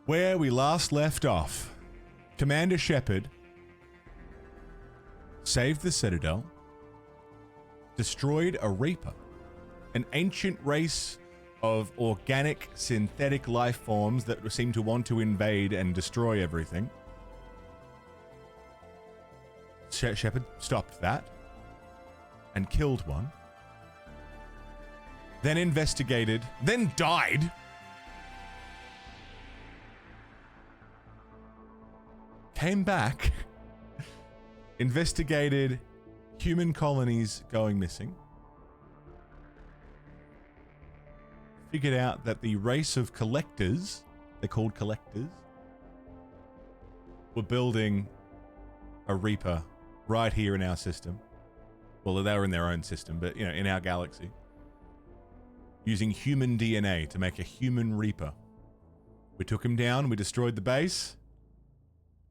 Where we last left off, Commander Shepard saved the Citadel, destroyed a Reaper, an ancient race of organic synthetic life forms that seem to want to invade and destroy everything. Shepard stopped that and killed one. Then investigated, then died. Came back, investigated human colonies going missing. Figured out that the race of collectors, they're called collectors, were building a Reaper right here in our system. Well, they were in their own system, but, you know, in our galaxy. Using human DNA to make a human Reaper. We took him down, we destroyed the base,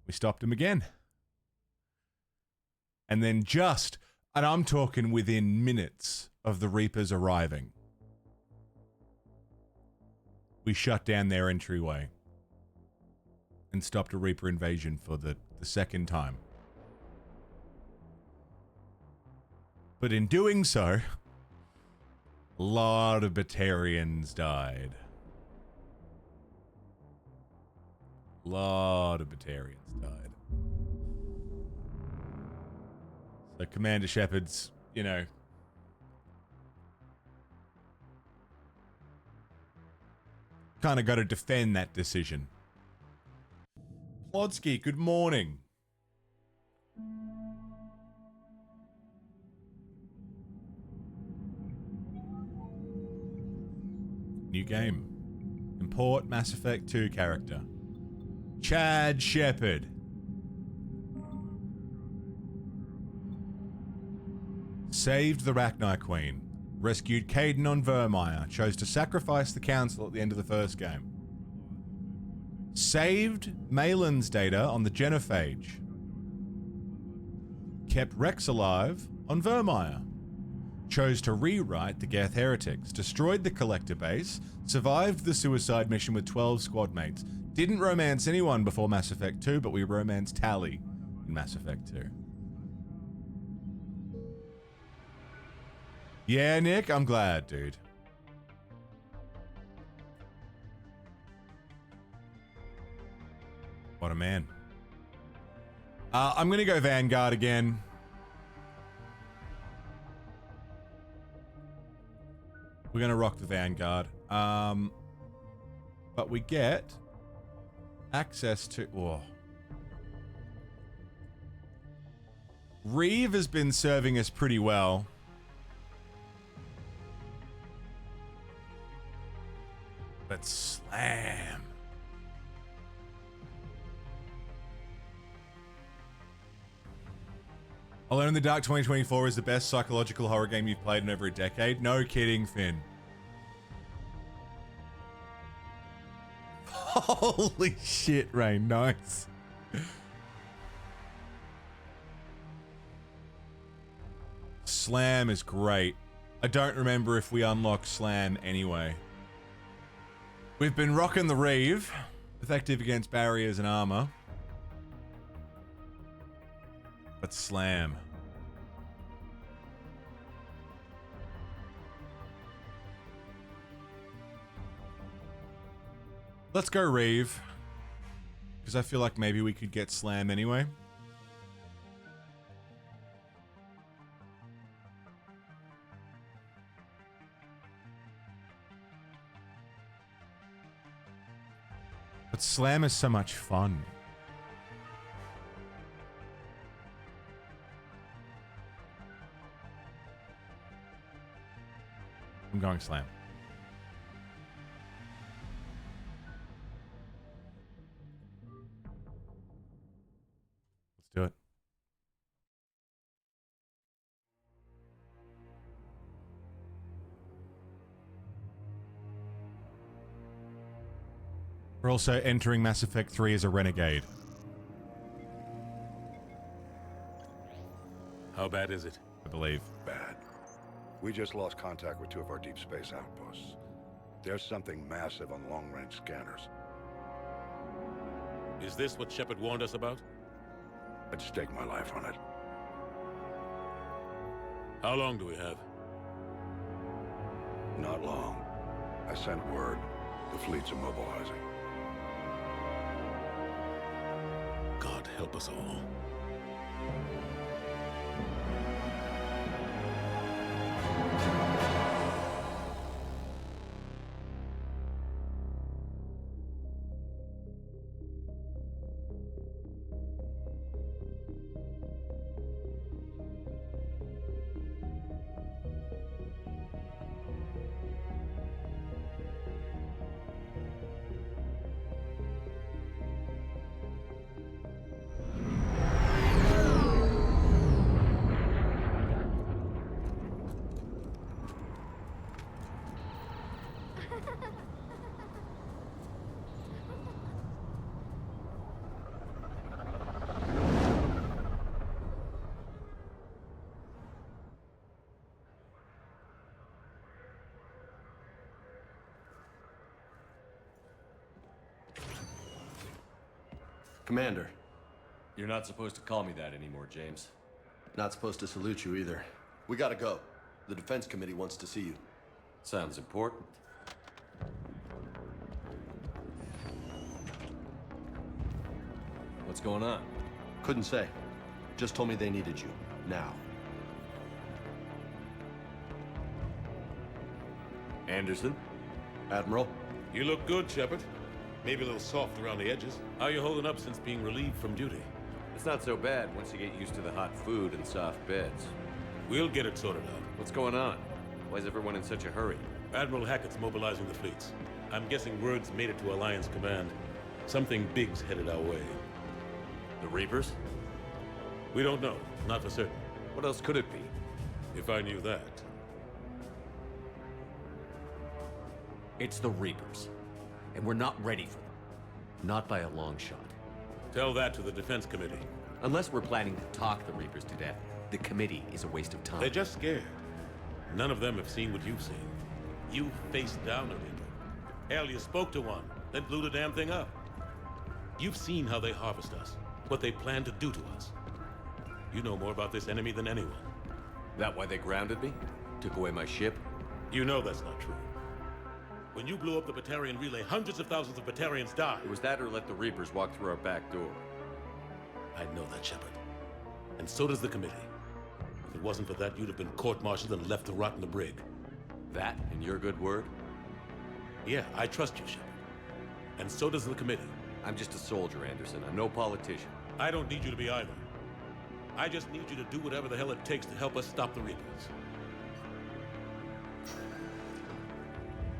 we stopped him again. And then and I'm talking within minutes of the Reapers arriving, we shut down their entryway and stopped a Reaper invasion for the second time. But in doing so, a lot of Batarians died. A lot of Batarians died. So Commander Shepard's, you know, kind of got to defend that decision. Plodsky, good morning. New game. Import Mass Effect 2 character. Chad Shepard. Saved the Rachni Queen. Rescued Caden on Vermeer. Chose to sacrifice the Council at the end of the first game. Saved Malin's data on the Genophage. Kept Rex alive on Vermeer. Chose to rewrite the Geth Heretics, destroyed the Collector base, survived the suicide mission with 12 squad mates. Didn't romance anyone before Mass Effect 2, but we romanced Tali in Mass Effect 2. Yeah, Nick, I'm glad, dude. What a man. I'm gonna go Vanguard again. We're gonna rock the Vanguard. But we get access to... Oh. Reeve has been serving us pretty well. But Slam. Alone in the Dark 2024 is the best psychological horror game you've played in over a decade. No kidding, Finn. Holy shit, Rain. Nice. Slam is great. I don't remember if we unlocked Slam anyway. We've been rocking the Reeve. Effective against barriers and armor. But Slam. Let's go Reeve. Because I feel like maybe we could get Slam anyway. But Slam is so much fun. I'm going Slam. Let's do it. We're also entering Mass Effect 3 as a renegade. How bad is it? I believe. Bad. We just lost contact with 2 of our deep space outposts. There's something massive on long-range scanners. Is this what Shepard warned us about? I'd stake my life on it. How long do we have? Not long. I sent word. The fleet's immobilizing. God help us all. Commander. You're not supposed to call me that anymore, James. Not supposed to salute you either. We gotta go. The Defense Committee wants to see you. Sounds important. What's going on? Couldn't say. Just told me they needed you. Now. Anderson? Admiral? You look good, Shepard. Maybe a little soft around the edges. How you holding up since being relieved from duty? It's not so bad once you get used to the hot food and soft beds. We'll get it sorted out. What's going on? Why is everyone in such a hurry? Admiral Hackett's mobilizing the fleets. I'm guessing word's made it to Alliance Command. Something big's headed our way. The Reapers? We don't know. Not for certain. What else could it be? If I knew that. It's the Reapers. And we're not ready for them. Not by a long shot. Tell that to the Defense Committee. Unless we're planning to talk the Reapers to death, the committee is a waste of time. They're just scared. None of them have seen what you've seen. You faced down a Reaper. Hell, you spoke to one, then blew the damn thing up. You've seen how they harvest us, what they plan to do to us. You know more about this enemy than anyone. That why they grounded me? Took away my ship? You know that's not true. When you blew up the Batarian relay, hundreds of thousands of Batarians died. It was that or let the Reapers walk through our back door. I know that, Shepard. And so does the committee. If it wasn't for that, you'd have been court-martialed and left to rot in the brig. That and your good word? Yeah, I trust you, Shepard. And so does the committee. I'm just a soldier, Anderson. I'm no politician. I don't need you to be either. I just need you to do whatever the hell it takes to help us stop the Reapers.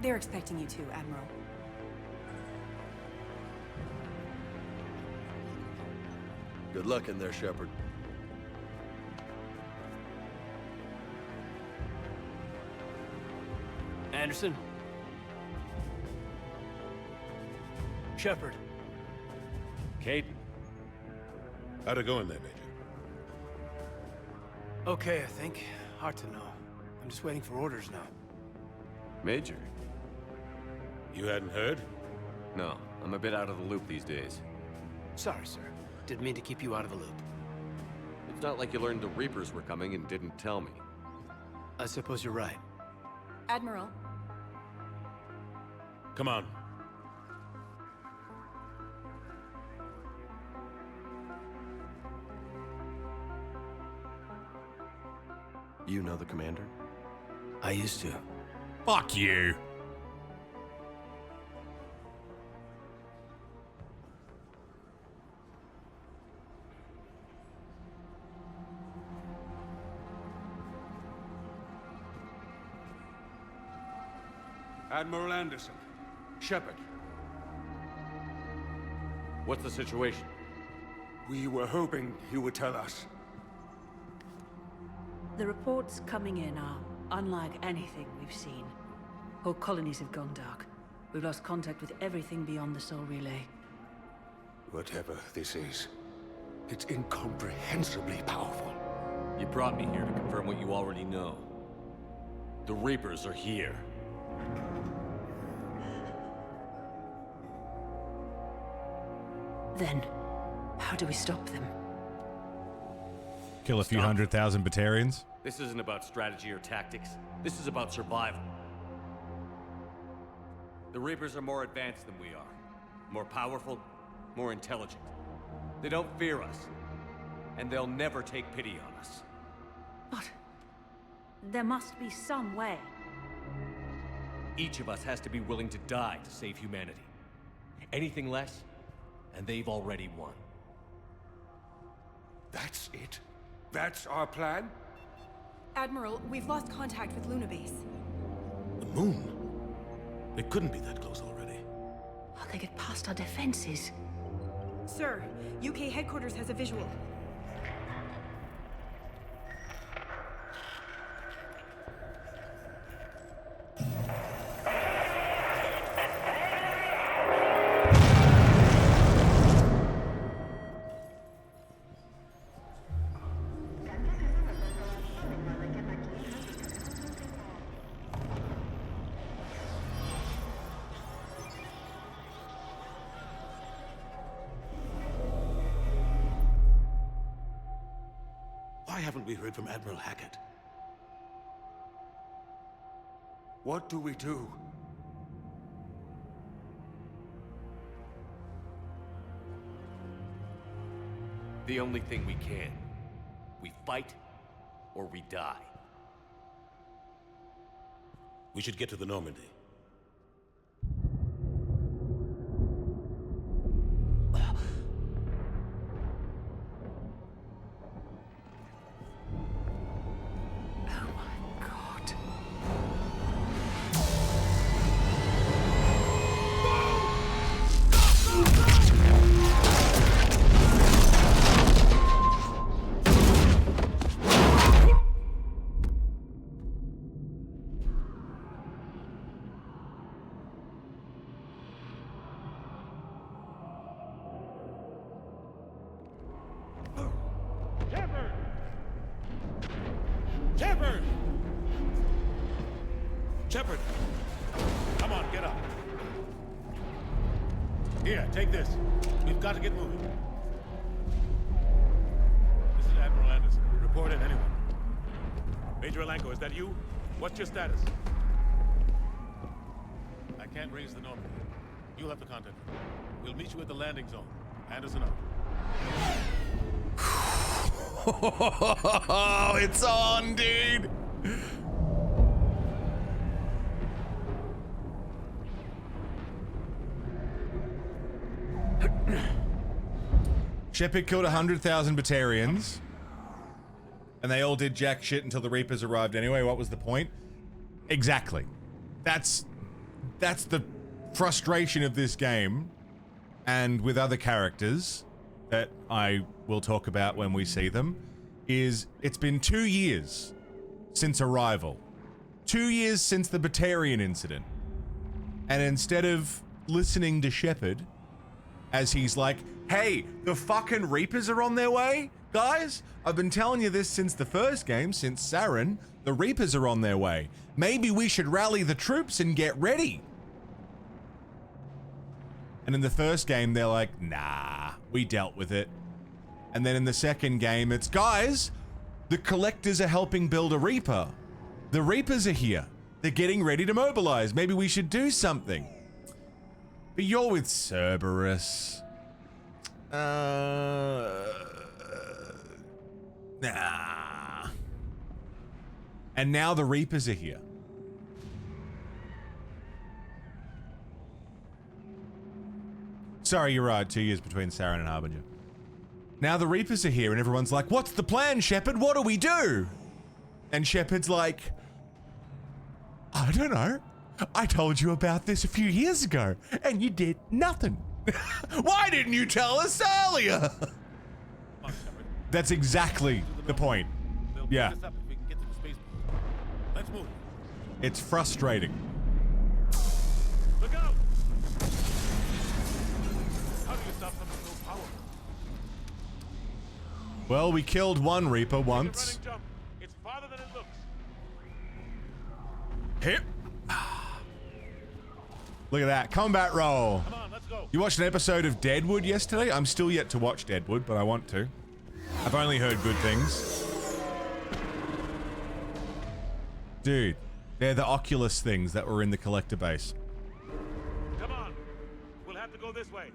They're expecting you too, Admiral. Good luck in there, Shepard. Anderson? Shepard? Caden? How'd it go in there, Major? Okay, I think. Hard to know. I'm just waiting for orders now. Major? You hadn't heard? No, I'm a bit out of the loop these days. Sorry, sir. Didn't mean to keep you out of the loop. It's not like you learned the Reapers were coming and didn't tell me. I suppose you're right. Admiral, Come on. You know the commander? I used to. Fuck you! Admiral Anderson. Shepard. What's the situation? We were hoping you would tell us. The reports coming in are unlike anything we've seen. Whole colonies have gone dark. We've lost contact with everything beyond the Soul Relay. Whatever this is, it's incomprehensibly powerful. You brought me here to confirm what you already know. The Reapers are here. Then, how do we stop them? Kill a few 100,000 Batarians. This isn't about strategy or tactics. This is about survival. The Reapers are more advanced than we are. More powerful, more intelligent. They don't fear us. And they'll never take pity on us. But there must be some way. Each of us has to be willing to die to save humanity. Anything less, and they've already won. That's it? That's our plan? Admiral, we've lost contact with Luna Base. The moon? They couldn't be that close already. How'd they get past our defenses? Sir, UK headquarters has a visual. Why haven't we heard from Admiral Hackett? What do we do? The only thing we can. We fight, or we die. We should get to the Normandy. Shepard! Shepard! Come on, get up. Here, take this. We've got to get moving. This is Admiral Anderson. Report in, anyone. Major Alanko, is that you? What's your status? I can't raise the Normandy. You'll have to contact me. We'll meet you at the landing zone. Anderson out. Oh, it's on, dude. Shepard killed 100,000 Batarians, and they all did jack shit until the Reapers arrived anyway. What was the point? Exactly. That's the frustration of this game, and with other characters that I will talk about when we see them, is it's been 2 years since arrival. 2 years since the Batarian incident. And instead of listening to Shepard, as he's like, hey, the fucking Reapers are on their way, guys. I've been telling you this since the first game, since Saren. The Reapers are on their way. Maybe we should rally the troops and get ready. And in the first game, they're like, nah, we dealt with it. And then in the second game, it's, guys, the Collectors are helping build a Reaper. The Reapers are here. They're getting ready to mobilize. Maybe we should do something. But you're with Cerberus. Nah. And now the Reapers are here. Sorry, you're right. 2 years between Saren and Harbinger. Now the Reapers are here and everyone's like, what's the plan, Shepard? What do we do? And Shepard's like, I don't know. I told you about this a few years ago and you did nothing. Why didn't you tell us earlier? That's exactly the point. Yeah. Let's move. It's frustrating. Look out! How do you stop something so powerful? Well, we killed one Reaper once. Jump. It's farther than it looks. Hip. Look at that combat roll. Come on, let's go. You watched an episode of Deadwood yesterday? I'm still yet to watch Deadwood, but I want to. I've only heard good things. Dude, they're the Oculus things that were in the collector base. Come on. We'll have to go this way.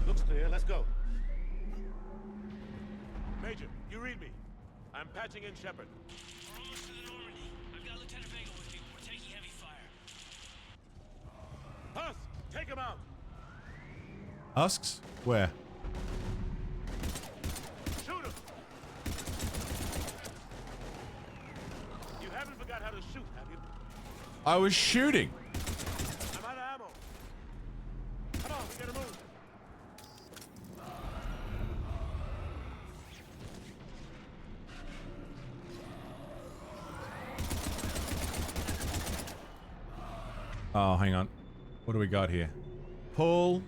Looks clear. Let's go. Major, you read me. I'm patching in Shepard. We're almost to the Normandy. I've got Lieutenant Vega with me. We're taking heavy fire. Husk, take him out. Husks? Where? Shoot him. You haven't forgot how to shoot, have you? I was shooting. I'm out of ammo. Come on, we gotta move. Oh, hang on. What do we got here? Pull.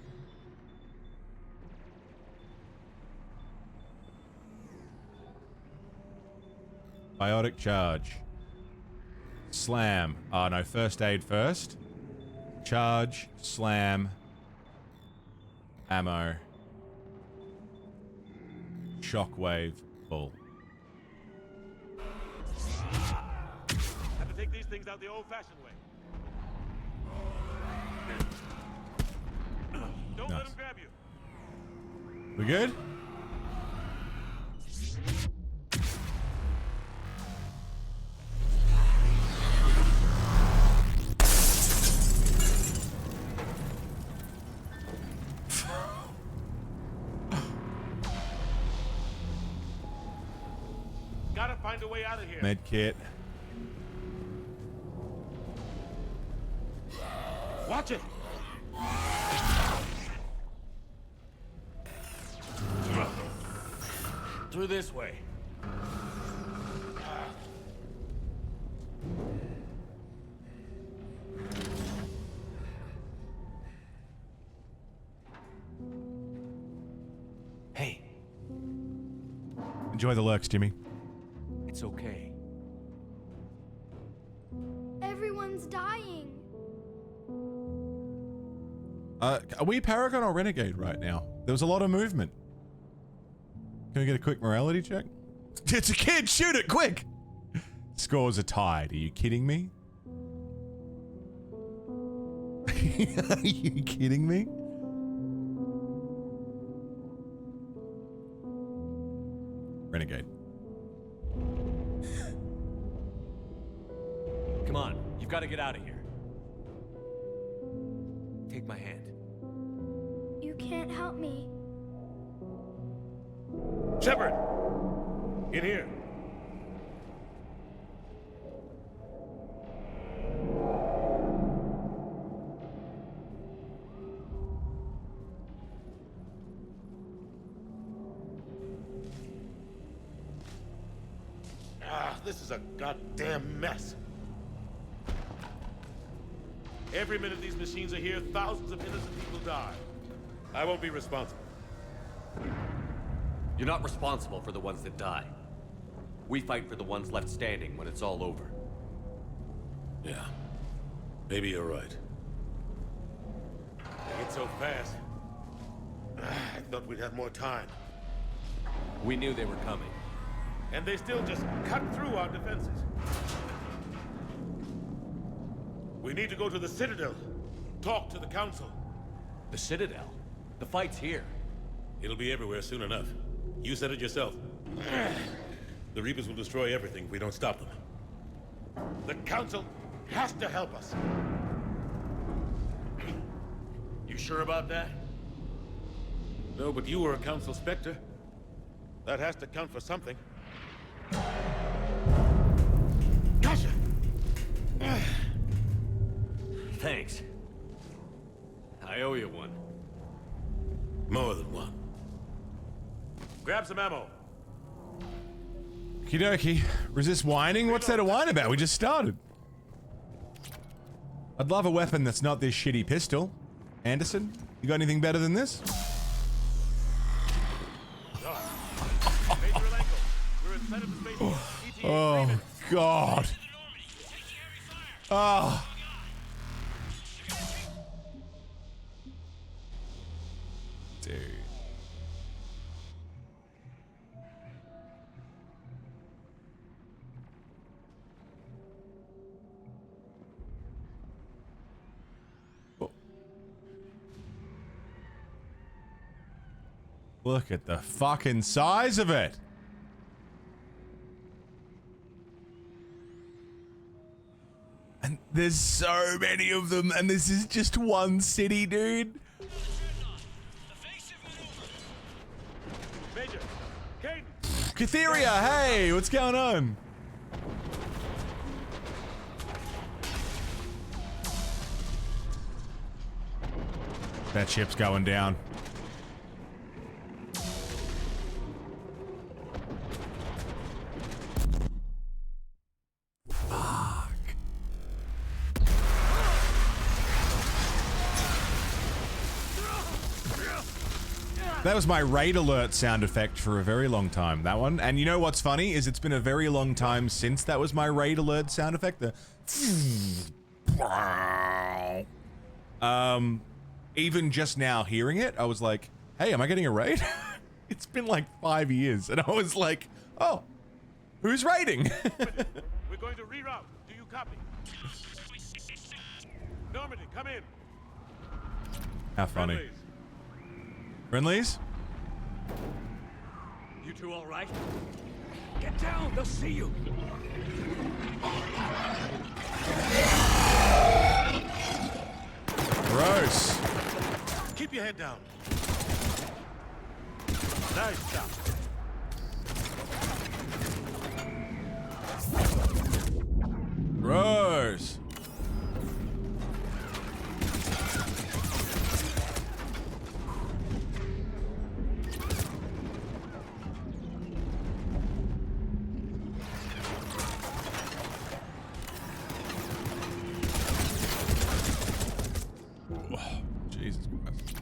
Biotic charge. Slam. Oh, no. First aid first. Charge. Slam. Ammo. Shockwave. Pull. Have to take these things out the old-fashioned way. Don't let Nice. him grab you. We good? Gotta find a way out of here. Med kit. Watch it. Through this way. Hey, Enjoy the lurks, Jimmy. it's okay. Everyone's dying. Are we Paragon or Renegade right now? There was a lot of movement. Can we get a quick morality check? It's a kid! Shoot it, quick! Scores are tied. Are you kidding me? Are you kidding me? Renegade. Come on, you've got to get out of here. Take my hand. You can't help me. Shepard! In here. This is a goddamn mess. Every minute these machines are here, thousands of innocent people die. I won't be responsible. You're not responsible for the ones that die. We fight for the ones left standing when it's all over. Yeah. Maybe you're right. They get so fast. I thought we'd have more time. We knew they were coming. And they still just cut through our defenses. We need to go to the Citadel. Talk to the Council. The Citadel? The fight's here. It'll be everywhere soon enough. You said it yourself. The Reapers will destroy everything if we don't stop them. The Council has to help us. You sure about that? No, but you were a Council Spectre. That has to count for something. Gotcha! Thanks. I owe you one. More than one. Grab some ammo. Okie dokie. Resist whining? What's there to whine about? We just started. I'd love a weapon that's not this shitty pistol. Anderson, you got anything better than this? Oh, God. Oh. dude. Oh. Look at the fucking size of it. And there's so many of them, and this is just one city, dude. Major, Caden. Cytheria, hey, what's going on? That ship's going down. That was my raid alert sound effect for a very long time, that one. And you know what's funny is it's been a very long time since that was my raid alert sound effect. The even just now hearing it, I was like, hey, am I getting a raid? It's been like 5 years. And I was like, oh, who's raiding? We're going to reroute. Do you copy? Normandy, come in. How funny. Friendlies? You two all right? Get down, they'll see you. Gross. Keep your head down. Nice job. Gross. Jesus Christ.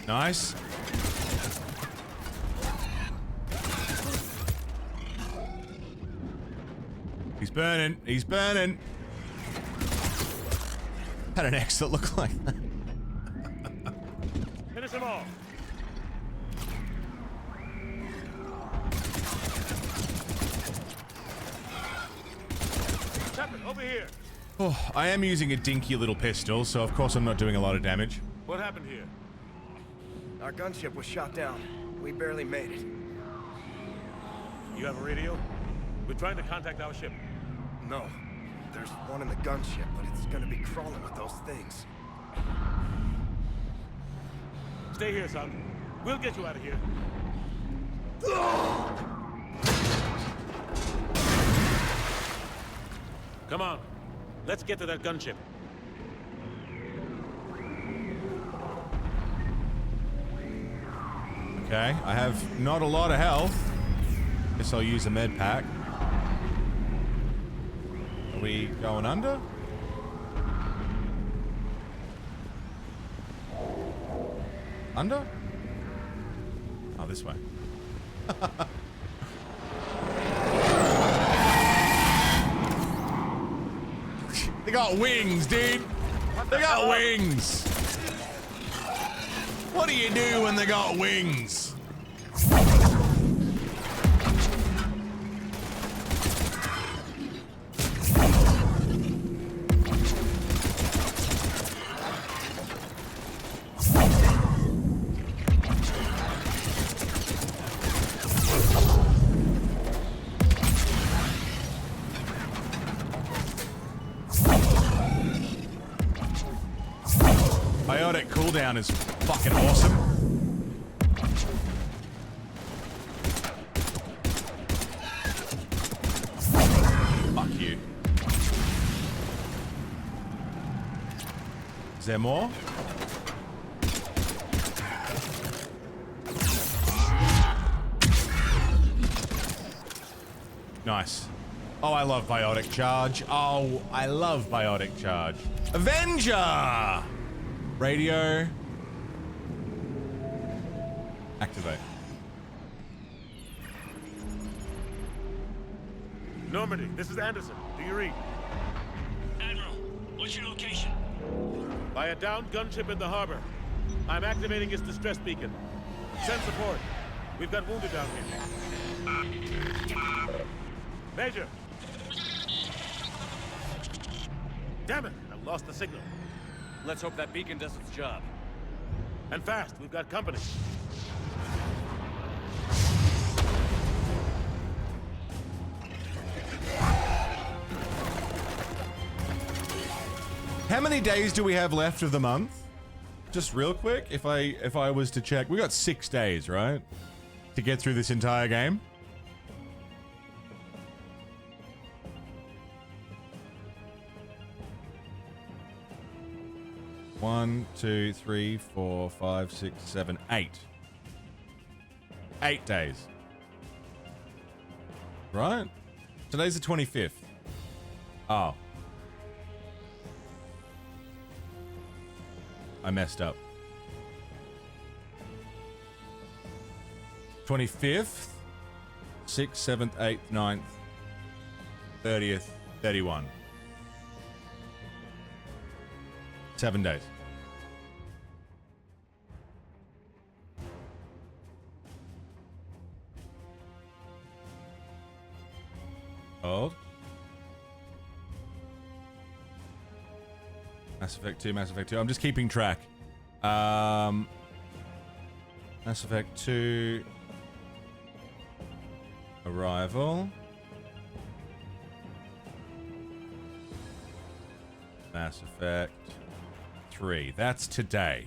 Nice. He's burning. He's burning. Had an X that looked like that. Finish them all. Over here. Oh, I am using a dinky little pistol, so of course I'm not doing a lot of damage. What happened here? Our gunship was shot down. We barely made it. You have a radio? We're trying to contact our ship. No. There's one in the gunship, but it's gonna be crawling with those things. Stay here, son. We'll get you out of here. Come on. Let's get to that gunship. Okay, I have not a lot of health. Guess I'll use a med pack. Are we going under? Under? Oh, this way. They got wings, dude. They got wings. What do you do when they got wings? Biotic cooldown is fucking awesome. Fuck you. Is there more? Nice. Oh, I love biotic charge. Oh, I love biotic charge. Avenger! Radio. Activate. Normandy, this is Anderson. Do you read? Admiral, what's your location? By a downed gunship in the harbor. I'm activating its distress beacon. Send support. We've got wounded down here. Major! Damn it! I lost the signal. Let's hope that beacon does its job. And fast, we've got company. How many days do we have left of the month? Just real quick, if I was to check, we got 6 days, right? To get through this entire game. One, 2, 3, 4, 5, 6, 7, 8. 8 days. Right? Today's the 25th. Oh. I messed up. 25th, 6th, 7th, 8th, 9th, 30th, 31. 7 days. Hold. Mass Effect 2, Mass Effect 2. I'm just keeping track. Mass Effect 2. Arrival. Mass Effect 3. That's today.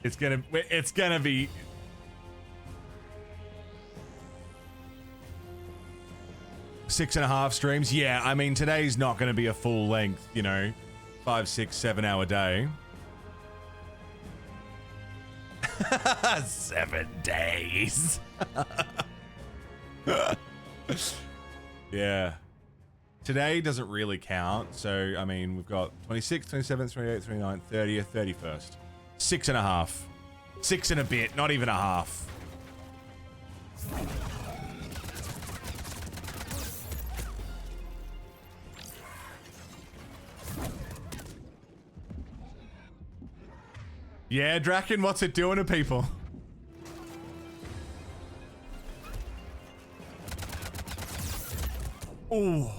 It's gonna be... Six and a half streams. Yeah, I mean, today's not going to be a full length, you know, 5, 6, 7 hour day. 7 days. Yeah. Today doesn't really count. So, I mean, we've got 26th, 27th, 28th, 29th, 30th, 31st. 6 and a half. 6 and a bit, not even a half. Yeah, Draken, what's it doing to people? Oh,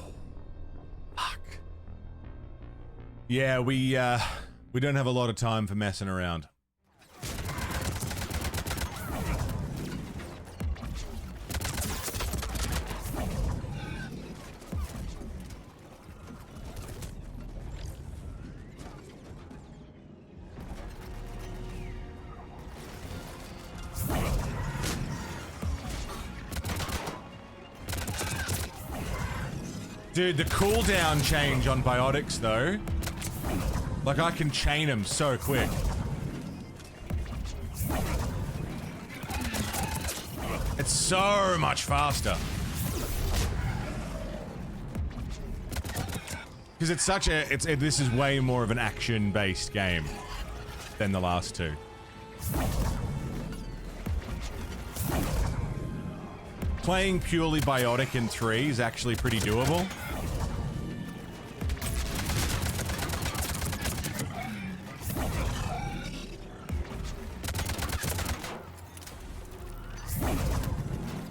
fuck. Yeah, we don't have a lot of time for messing around. Dude, the cooldown change on biotics, though. Like, I can chain them so quick. It's so much faster. Because it's such a... this is way more of an action-based game than the last two. Playing purely biotic in 3 is actually pretty doable.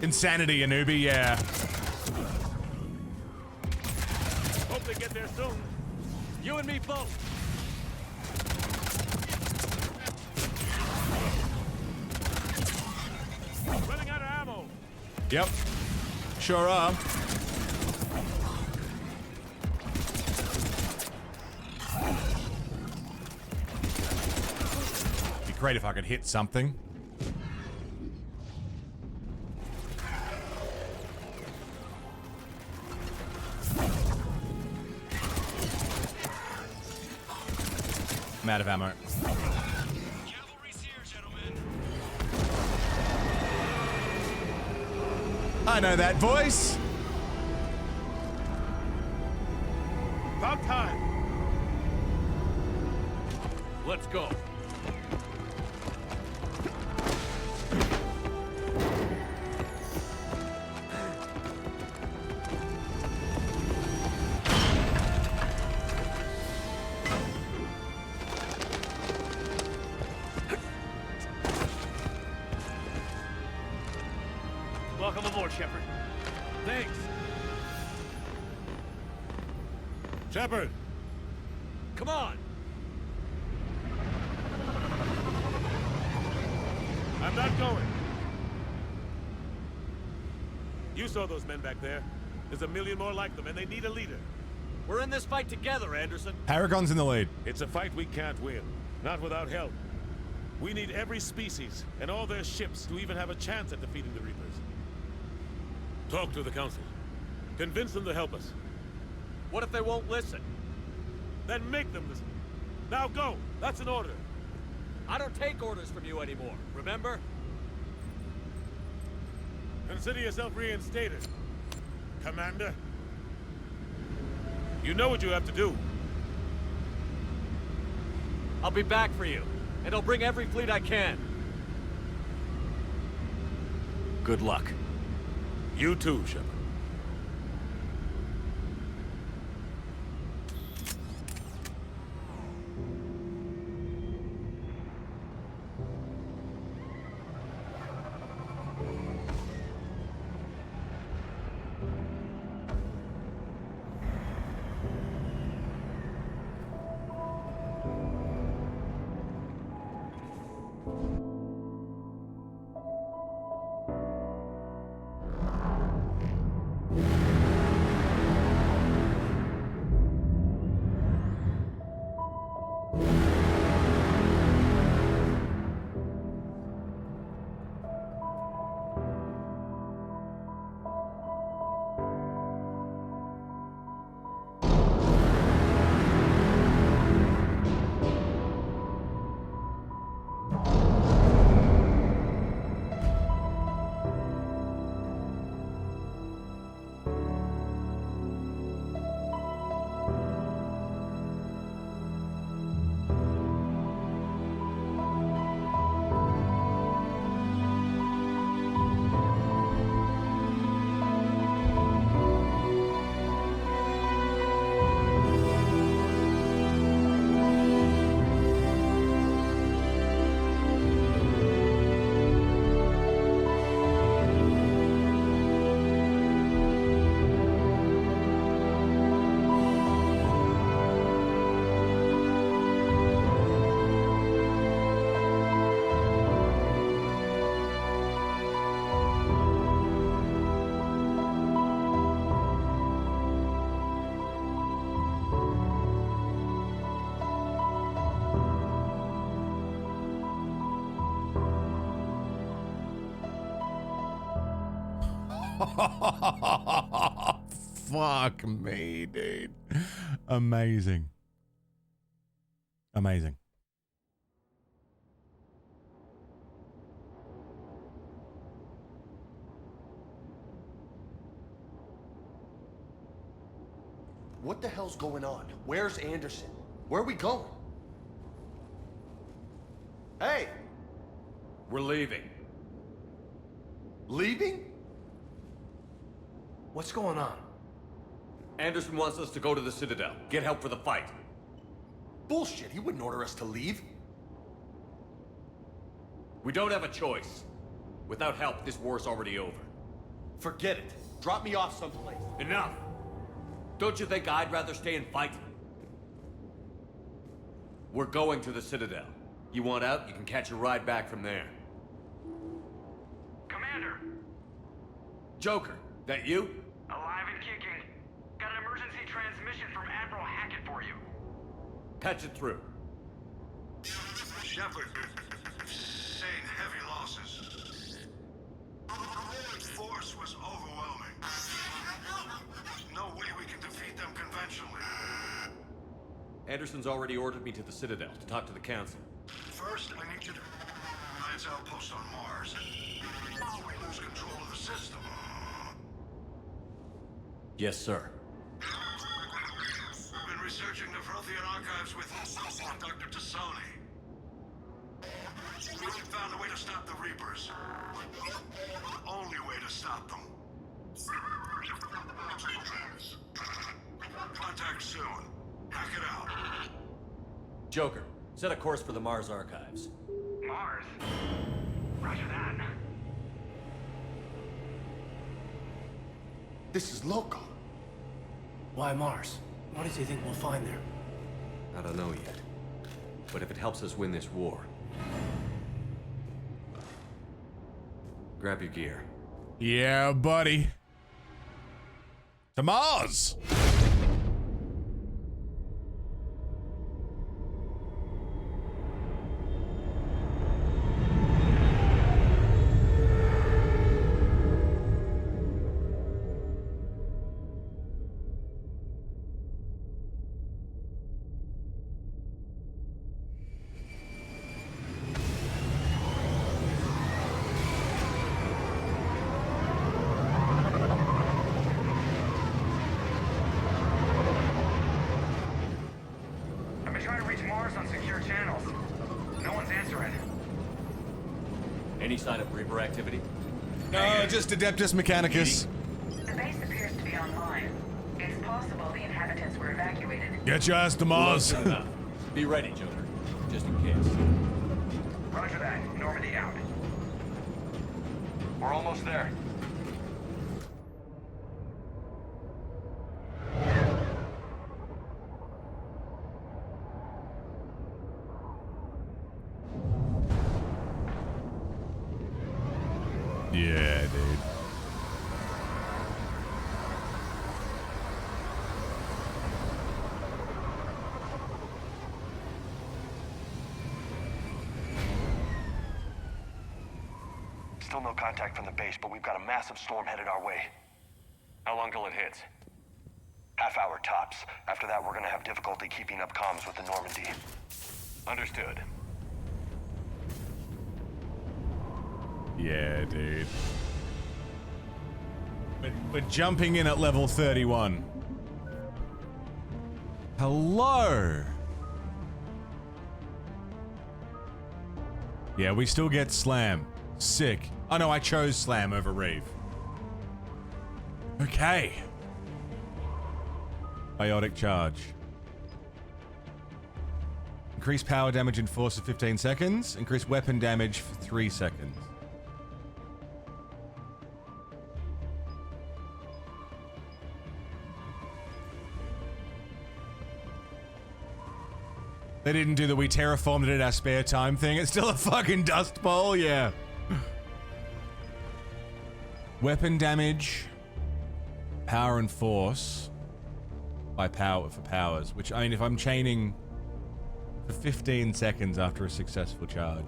Insanity, Anubi, yeah. Hope they get there soon. You and me both. Running out of ammo. Yep. Sure are. Be great if I could hit something. I'm out of ammo. Cavalry's here, gentlemen. I know that voice. About time. Let's go. Come aboard, Shepard. Thanks. Shepard! Come on! I'm not going. You saw those men back there. There's a million more like them, and they need a leader. We're in this fight together, Anderson. Paragon's in the lead. It's a fight we can't win. Not without help. We need every species and all their ships to even have a chance at defeating the Reapers. Talk to the Council. Convince them to help us. What if they won't listen? Then make them listen. Now go! That's an order. I don't take orders from you anymore, remember? Consider yourself reinstated, Commander. You know what you have to do. I'll be back for you, and I'll bring every fleet I can. Good luck. You too, Shepard. Fuck me, dude. Amazing. Amazing. What the hell's going on? Where's Anderson? Where are we going? Hey! We're leaving. Leaving? What's going on? Anderson wants us to go to the Citadel, get help for the fight. Bullshit, he wouldn't order us to leave. We don't have a choice. Without help, this war's already over. Forget it. Drop me off someplace. Enough! Don't you think I'd rather stay and fight? We're going to the Citadel. You want out, you can catch a ride back from there. Commander! Joker, that you? Alive and kicking. Got an emergency transmission from Admiral Hackett for you. Patch it through. Shepard, sustained heavy losses. The force was overwhelming. There's no way we can defeat them conventionally. Anderson's already ordered me to the Citadel to talk to the Council. First, I need you to Alliance outpost on Mars. We lose control of the system. Yes, sir. I've been researching the Prothean archives with Dr. Tassoni. We found a way to stop the Reapers. The only way to stop them. Contact soon. Hack it out. Joker, set a course for the Mars archives. Mars? Roger that. This is local. Why Mars? What does he think we'll find there? I don't know yet. But if it helps us win this war... Grab your gear. Yeah, buddy. To Mars! Any sign of Reaper activity? No, just Adeptus Mechanicus. The base appears to be online. It's possible the inhabitants were evacuated. Get your ass to Mars. Close enough. Be ready, Joker. Just in case. Roger that. Normandy out. We're almost there. Yeah, dude. Still no contact from the base, but we've got a massive storm headed our way. How long till it hits? Half hour tops. After that, we're gonna have difficulty keeping up comms with the Normandy. Understood. Yeah, dude. We're jumping in at level 31. Hello! Yeah, we still get Slam. Sick. Oh no, I chose Slam over Reeve. Okay. Biotic charge. Increase power damage and force for 15 seconds. Increase weapon damage for 3 seconds. They didn't do the we terraformed it in our spare time thing. It's still a fucking dust bowl, yeah. Weapon damage, power and force by power for powers, which I mean if I'm chaining for 15 seconds after a successful charge.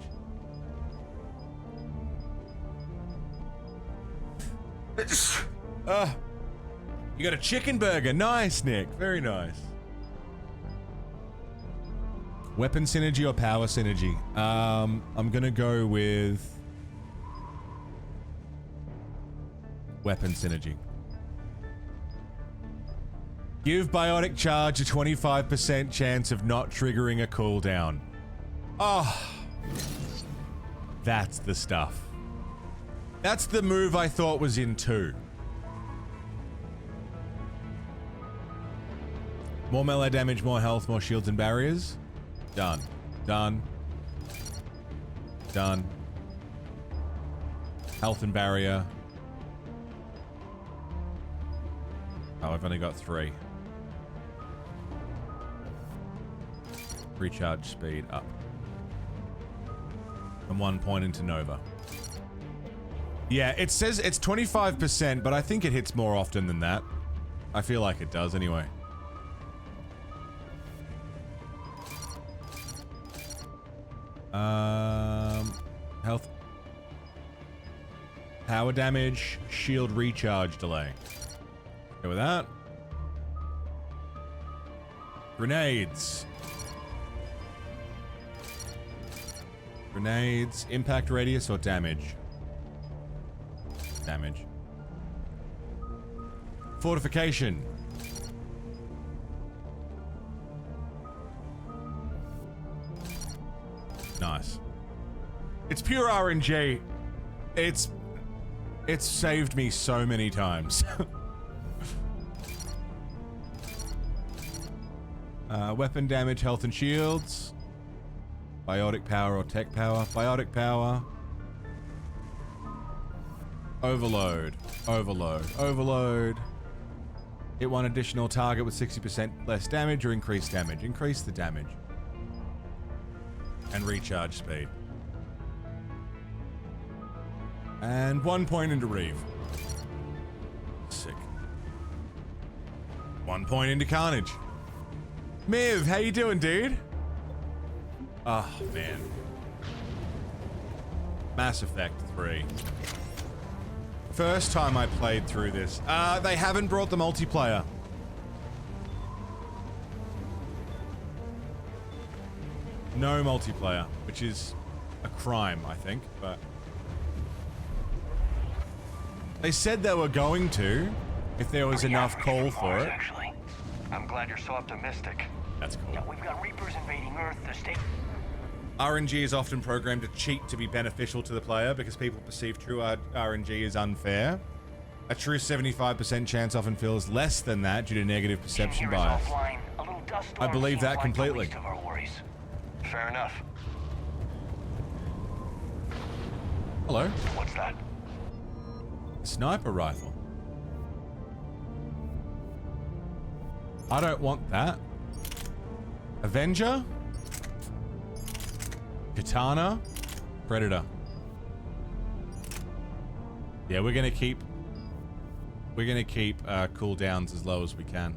You got a chicken burger. Nice, Nick. Very nice. Weapon synergy or power synergy? I'm gonna go with weapon synergy. Give biotic charge a 25% chance of not triggering a cooldown. Oh, that's the stuff. That's the move I thought was in 2. More melee damage, more health, more shields and barriers. Done. Done. Done. Health and barrier. Oh, I've only got 3. Recharge speed up. And 1 point into Nova. Yeah, it says it's 25%, but I think it hits more often than that. I feel like it does anyway. Health. Power damage, shield recharge delay. Go with that. Grenades. Grenades, impact radius or damage? Damage. Fortification. Nice. It's pure RNG. It's saved me so many times. Weapon damage, health and shields. Biotic power or tech power. Biotic power. Overload. Overload. Overload. Hit one additional target with 60% less damage or increased damage. Increase the damage. And recharge speed. And 1 point into Reeve. Sick. 1 point into Carnage. Miv, how you doing, dude? Oh, man. Mass Effect 3. First time I played through this. They haven't brought the multiplayer. No multiplayer, which is a crime, I think, but... They said they were going to, if there was enough call for it. Actually, I'm glad you're so optimistic. That's cool. We've got Reapers invading Earth. The state... RNG is often programmed to cheat to be beneficial to the player because people perceive true RNG as unfair. A true 75% chance often feels less than that due to negative perception bias. I believe that completely. Fair enough. Hello. What's that? Sniper rifle. I don't want that. Avenger? Katana? Predator. Yeah, we're gonna keep cooldowns as low as we can.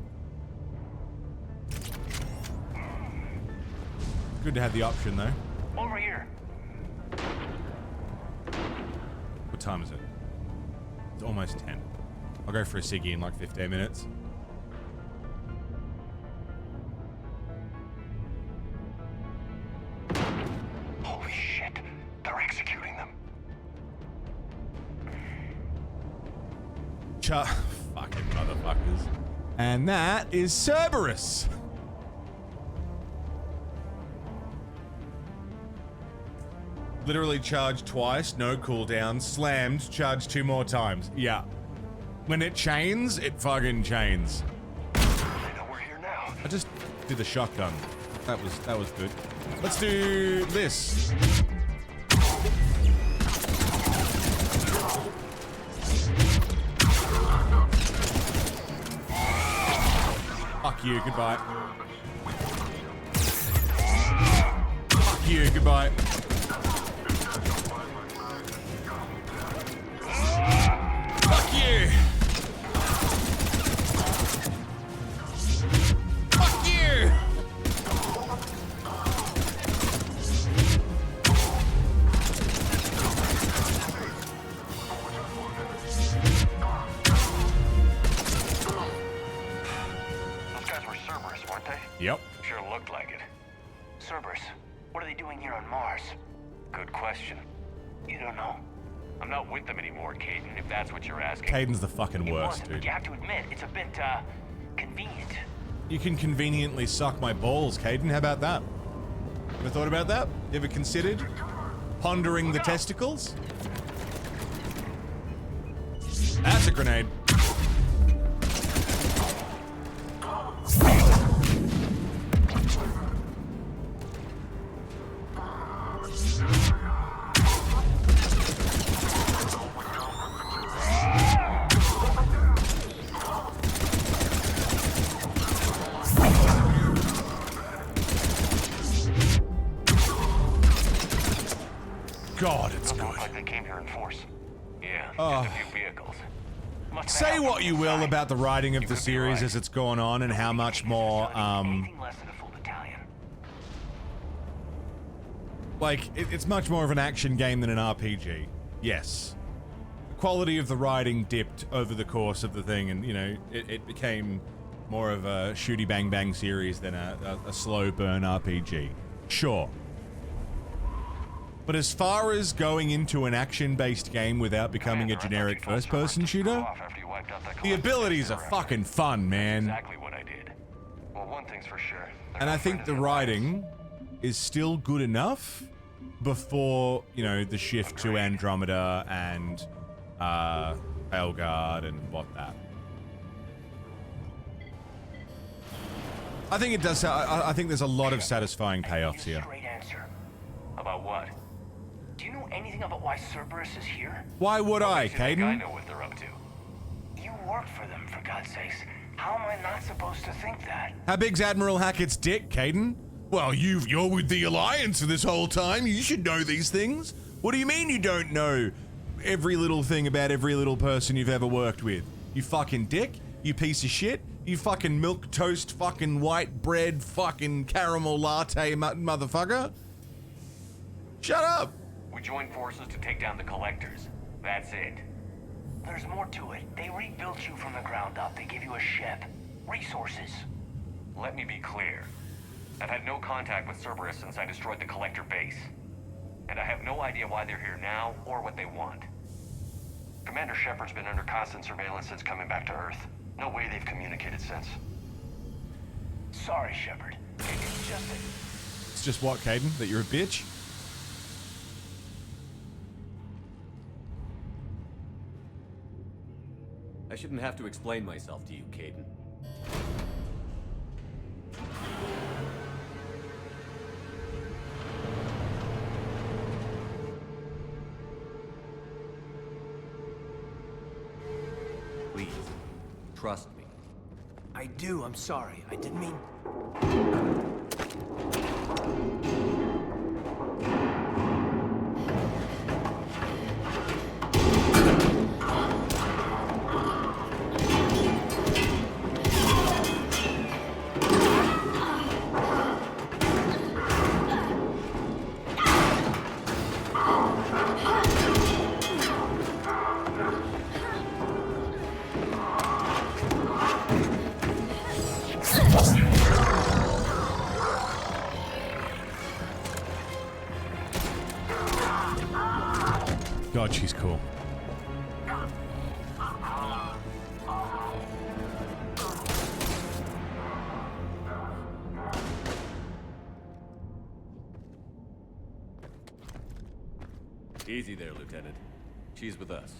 Good to have the option though. Over here. What time is it? It's almost 10. I'll go for a ciggy in like 15 minutes. Holy shit. They're executing them. Fucking motherfuckers. And that is Cerberus. Literally charged twice, no cooldown, slammed, charged 2 more times. Yeah. When it chains, it fucking chains. I know we're here now. I just did the shotgun. That was good. Let's do this. Fuck you, goodbye. Fuck you, goodbye. Fuck you! Fuck you! Those guys were Cerberus, weren't they? Yep. Sure looked like it. Cerberus, what are they doing here on Mars? Good question. You don't know. I'm not with them anymore, Caden, if that's what you're asking. Caden's the fucking worst, But dude. you have to admit, it's a bit, convenient. You can conveniently suck my balls, Caden. How about that? Ever thought about that? You ever considered pondering the testicles? That's a grenade. God, it's good. Looks like they came here in force. Yeah, Oh. just a few vehicles. Say what you will about the writing of the series as it's gone on and how much more, like, it's much more of an action game than an RPG. Yes. The quality of the writing dipped over the course of the thing and, you know, it became more of a shooty bang bang series than a slow burn RPG. Sure. But as far as going into an action-based game without becoming a generic first-person shooter, the abilities are fucking fun, man. Exactly what I did. Well, one thing's for sure. And I think the writing is still good enough before, you know, the shift to Andromeda and Paleguard and what that. I think it does. I think there's a lot of satisfying payoffs here. Straight answer. About what? Do you know anything about why Cerberus is here? Why would I, I Caden? know what they're up to. You work for them, for God's sakes. How am I not supposed to think that? How big's Admiral Hackett's dick, Caden? Well, you're with the Alliance this whole time. You should know these things. What do you mean you don't know every little thing about every little person you've ever worked with? You fucking dick? You piece of shit? You fucking milk toast, fucking white bread, fucking caramel latte motherfucker? Shut up! We joined forces to take down the Collectors. That's it. There's more to it. They rebuilt you from the ground up. They give you a ship. Resources. Let me be clear. I've had no contact with Cerberus since I destroyed the Collector base. And I have no idea why they're here now or what they want. Commander Shepard's been under constant surveillance since coming back to Earth. No way they've communicated since. Sorry, Shepard. It's just that... It's just what, Caden? That you're a bitch? I shouldn't have to explain myself to you, Caden. Please, trust me. I do, I'm sorry. I didn't mean... God, she's cool. Easy there, Lieutenant. She's with us.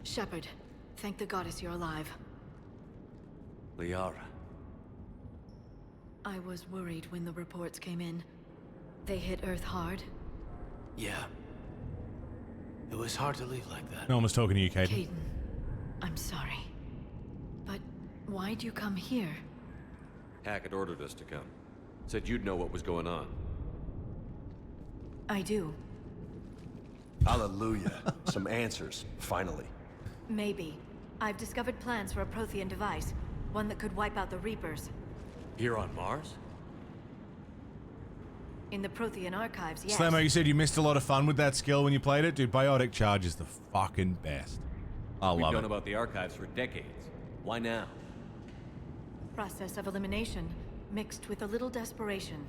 Shepard, thank the goddess you're alive. Liara. I was worried when the reports came in. They hit Earth hard. Yeah. It was hard to leave like that. No one was talking to you, Caden. Caden, I'm sorry. But why'd you come here? Hackett ordered us to come. Said you'd know what was going on. I do. Hallelujah. Some answers, finally. Maybe. I've discovered plans for a Prothean device. One that could wipe out the Reapers. Here on Mars? In the Prothean archives, yes. Slammo, you said you missed a lot of fun with that skill when you played it. Dude, Biotic Charge is the fucking best. I love it. We've known about the archives for decades. Why now? Process of elimination, mixed with a little desperation.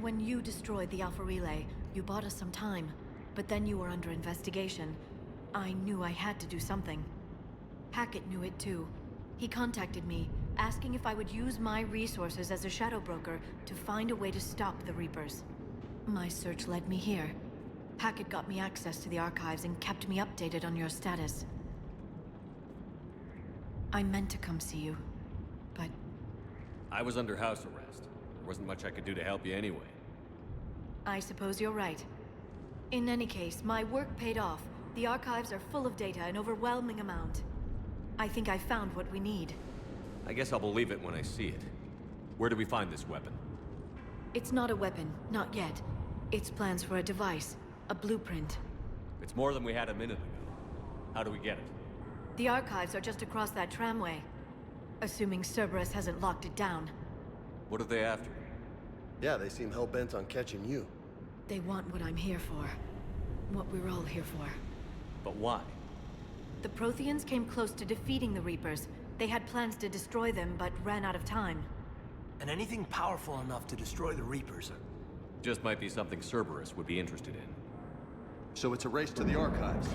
When you destroyed the Alpha Relay, you bought us some time. But then you were under investigation. I knew I had to do something. Hackett knew it too. He contacted me, asking if I would use my resources as a shadow broker to find a way to stop the Reapers. My search led me here. Hackett got me access to the archives and kept me updated on your status. I meant to come see you, but... I was under house arrest. There wasn't much I could do to help you anyway. I suppose you're right. In any case, my work paid off. The archives are full of data, an overwhelming amount. I think I found what we need. I guess I'll believe it when I see it. Where do we find this weapon? It's not a weapon, not yet. It's plans for a device, a blueprint. It's more than we had a minute ago. How do we get it? The archives are just across that tramway. Assuming Cerberus hasn't locked it down. What are they after? Yeah, they seem hell-bent on catching you. They want what I'm here for. What we're all here for. But why? The Protheans came close to defeating the Reapers. They had plans to destroy them, but ran out of time. And anything powerful enough to destroy the Reapers. Just might be something Cerberus would be interested in. So it's a race to the archives.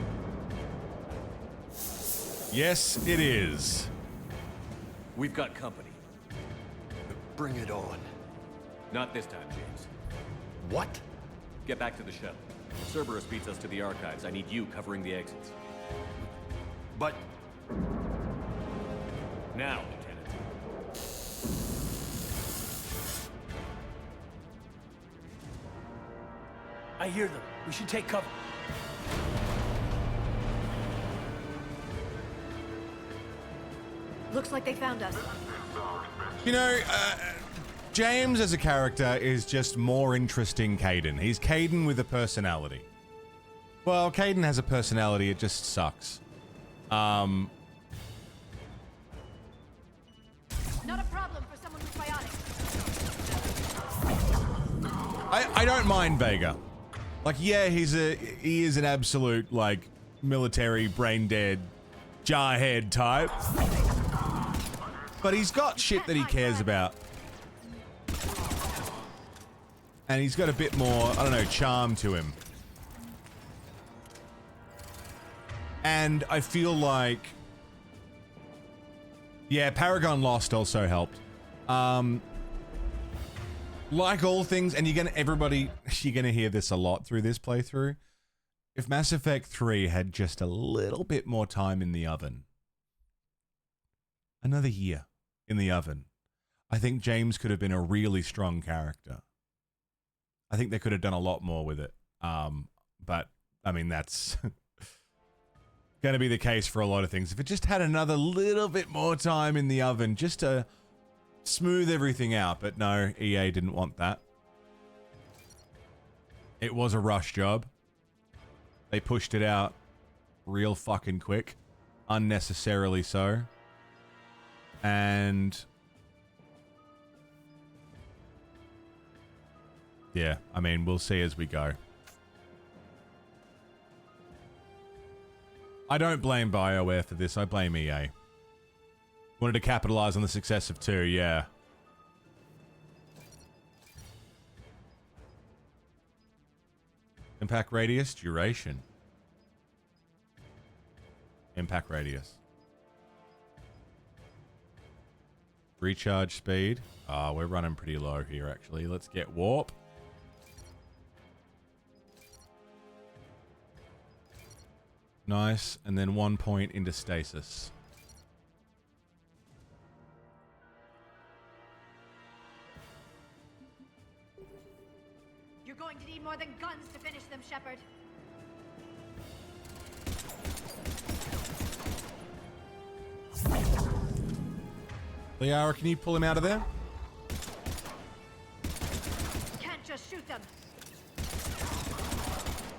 Yes, it is. We've got company. Bring it on. Not this time, James. What? Get back to the shuttle. If Cerberus beats us to the archives, I need you covering the exits. But... Now, Lieutenant. I hear them. We should take cover. Looks like they found us. You know, James as a character is just more interesting Kaidan. He's Kaidan with a personality. Well, Kaidan has a personality, it just sucks. Not a problem for someone with biotics. I don't mind Vega. Like, yeah, he is an absolute, like, military, brain-dead, jarhead type. But he's got shit that he cares about. And he's got a bit more, I don't know, charm to him. And I feel like... Yeah, Paragon Lost also helped. Like all things, and you're gonna hear this a lot through this playthrough. If Mass Effect 3 had just a little bit more time in the oven, another year in the oven, I think James could have been a really strong character. I think they could have done a lot more with it. But I mean, that's going to be the case for a lot of things. If it just had another little bit more time in the oven, just to smooth everything out. But no, EA didn't want that. It was a rush job. They pushed it out real fucking quick. Unnecessarily so. And... yeah, I mean, we'll see as we go. I don't blame BioWare for this. I blame EA. Wanted to capitalize on the success of 2, yeah. Impact radius, duration. Impact radius. Recharge speed. We're running pretty low here, actually. Let's get warp. Nice. And then 1 point into stasis. You're going to need more than guns to finish them, Shepard. Liara, can you pull him out of there? Can't just shoot them.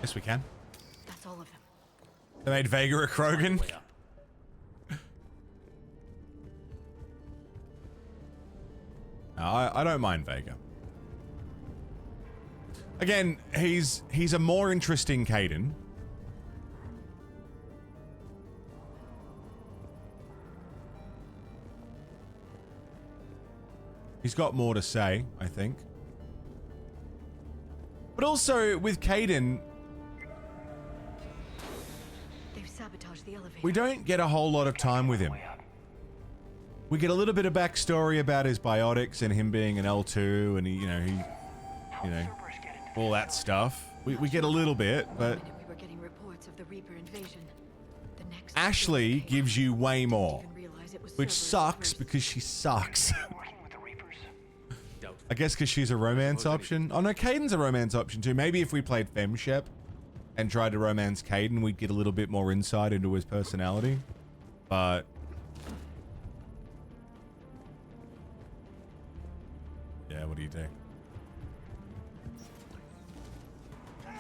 Yes, we can. That's all of them. They made Vega a Krogan. No, I don't mind Vega. Again, he's a more interesting Kaidan. He's got more to say, I think. But also with Kaidan, They've sabotaged the elevator. we don't get a whole lot of time with him. We get a little bit of backstory about his biotics and him being an L2 and he, all that stuff. We get a little bit, but We were getting reports of the Reaper invasion. The next Ashley gives you way more, which sucks because she sucks. I guess because she's a romance option. Oh no, Kaidan's a romance option too. Maybe if we played FemShep and tried to romance Kaidan, we'd get a little bit more insight into his personality. But yeah, what do you do?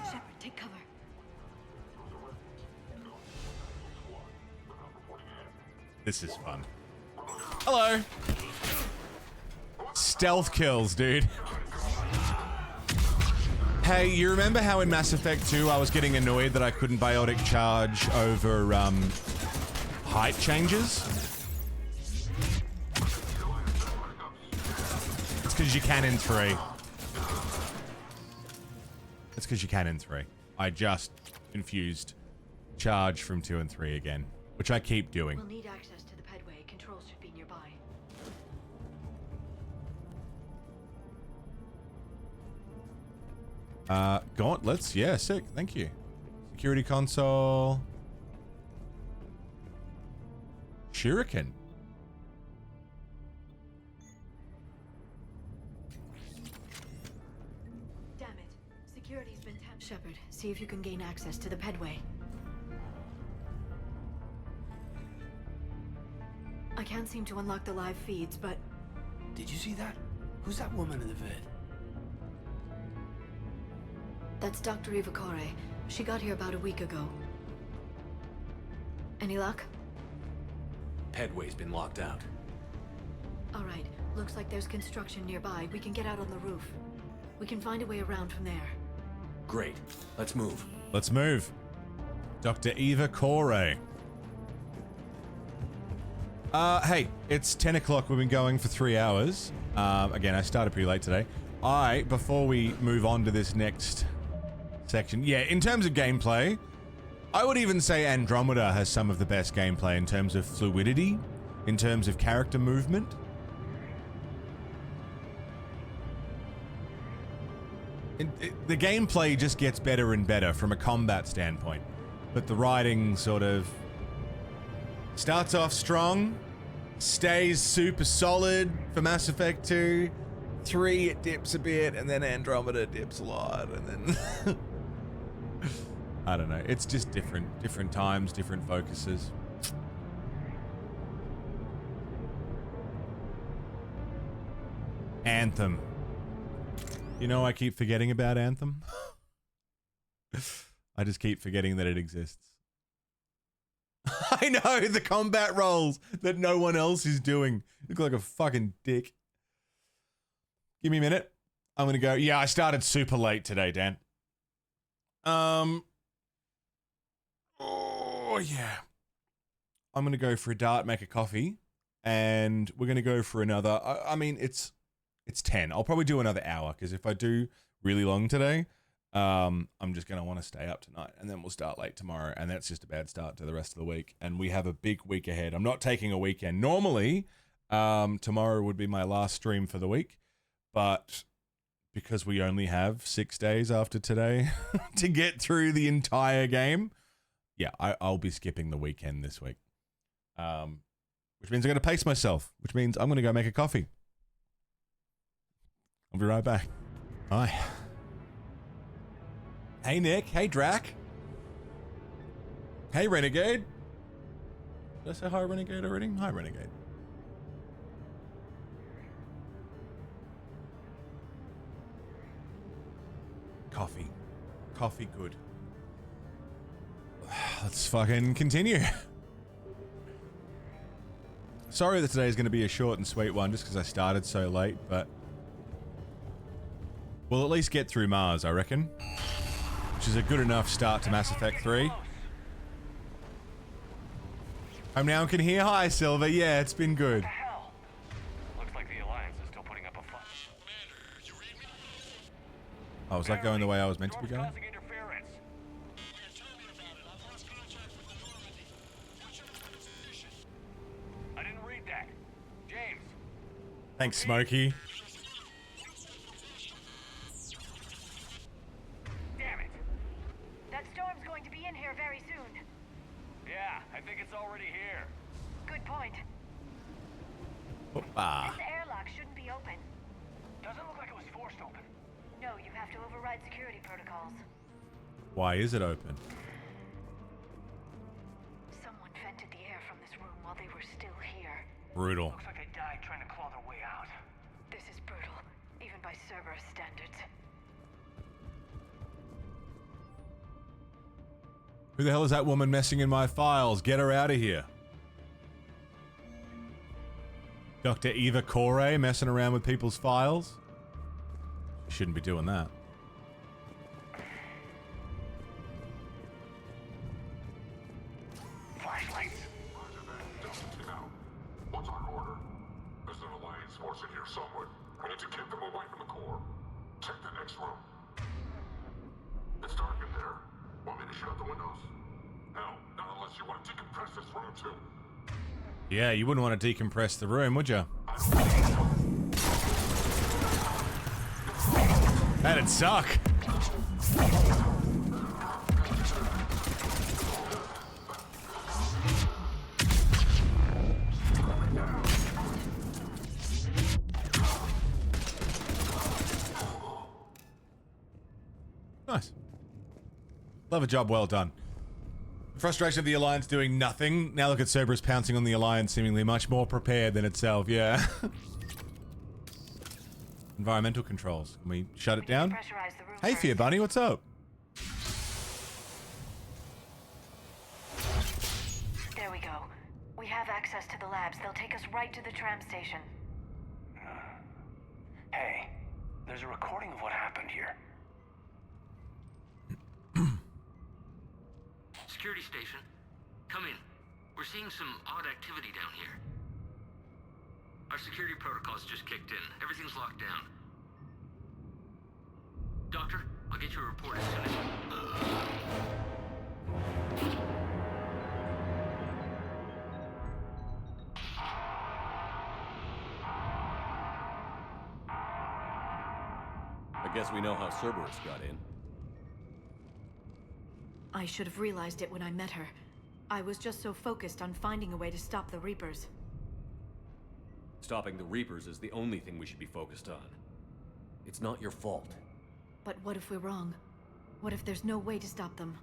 Shepard, take cover. This is fun. Hello. Stealth kills, dude. Hey, you remember how in Mass Effect 2 I was getting annoyed that I couldn't biotic charge over height changes? It's because you can in 3. It's because you can in 3. I just confused charge from 2 and 3 again, which I keep doing. We'll need access to the pedway. Controls should be nearby. Gauntlets, yeah, sick, thank you. Security console. Shuriken. Damn it. Security's been tapped. Shepard, see if you can gain access to the pedway. I can't seem to unlock the live feeds, but... Did you see that? Who's that woman in the vid? That's Dr. Eva Kore. She got here about a week ago. Any luck? Headway's been locked out. Alright, looks like there's construction nearby. We can get out on the roof. We can find a way around from there. Great. Let's move. Let's move. Dr. Eva Kore. Hey, it's 10 o'clock. We've been going for 3 hours. Again, I started pretty late today. Before we move on to this next section, yeah, in terms of gameplay, I would even say Andromeda has some of the best gameplay in terms of fluidity, in terms of character movement. The gameplay just gets better and better from a combat standpoint, but the writing sort of starts off strong, stays super solid for Mass Effect 2. 3, it dips a bit, and then Andromeda dips a lot, and then... I don't know. It's just different times, different focuses. Anthem. You know, I keep forgetting about Anthem. I just keep forgetting that it exists. I know, the combat rolls that no one else is doing. You look like a fucking dick. Give me a minute. I'm gonna go. Yeah, I started super late today, Dan. Oh, yeah. I'm gonna go for a dart, make a coffee, and we're gonna go for another. I mean, it's 10. I'll probably do another hour, because if I do really long today, I'm just gonna want to stay up tonight, and then we'll start late tomorrow, and that's just a bad start to the rest of the week. And we have a big week ahead. I'm not taking a weekend. Normally, tomorrow would be my last stream for the week, but because we only have 6 days after today to get through the entire game, yeah, I'll be skipping the weekend this week. Which means I'm going to pace myself, which means I'm going to go make a coffee. I'll be right back. Hi. Hey, Nick. Hey, Drac. Hey, Renegade. Did I say hi, Renegade, already? Hi, Renegade. Coffee. Coffee good. Let's fucking continue. Sorry that today's going to be a short and sweet one just because I started so late, but we'll at least get through Mars, I reckon. Which is a good enough start to Mass Effect 3. I'm now can hear. Hi, Silver. Yeah, it's been good. Looks like the Alliance is still putting up a fight. Oh, was that going the way I was meant to be going? I didn't read that. James. Thanks, Smokey. Damn it. That storm's going to be in here very soon. Yeah, I think it's already here. Good point. Opa. This airlock shouldn't be open. Doesn't look like it was forced open. No, you have to override security protocols. Why is it open? Someone vented the air from this room while they were still here. Brutal. Looks like they died trying to claw their way out. This is brutal, even by Cerberus standards. Who the hell is that woman messing in my files? Get her out of here. Dr. Eva Kore messing around with people's files? She shouldn't be doing that. Flashlights. What's our order? There's an Alliance force in here somewhere. We need to keep them away from the core. Check the next room. It's dark in there. Want me to shut the windows? No, not unless you want to decompress this room too. Yeah, you wouldn't want to decompress the room, would you? That'd suck. Nice. Love a job well done. Frustration of the Alliance doing nothing. Now look at Cerberus pouncing on the Alliance, seemingly much more prepared than itself, yeah. Environmental controls. Can we shut it down? Hey, Fear Bunny, what's up? There we go. We have access to the labs. They'll take us right to the tram station. Hey, there's a recording of what happened here. Security station. Come in. We're seeing some odd activity down here. Our security protocols just kicked in. Everything's locked down. Doctor, I'll get you a report as soon as... I guess we know how Cerberus got in. I should have realized it when I met her. I was just so focused on finding a way to stop the Reapers. Stopping the Reapers is the only thing we should be focused on. It's not your fault. But what if we're wrong? What if there's no way to stop them?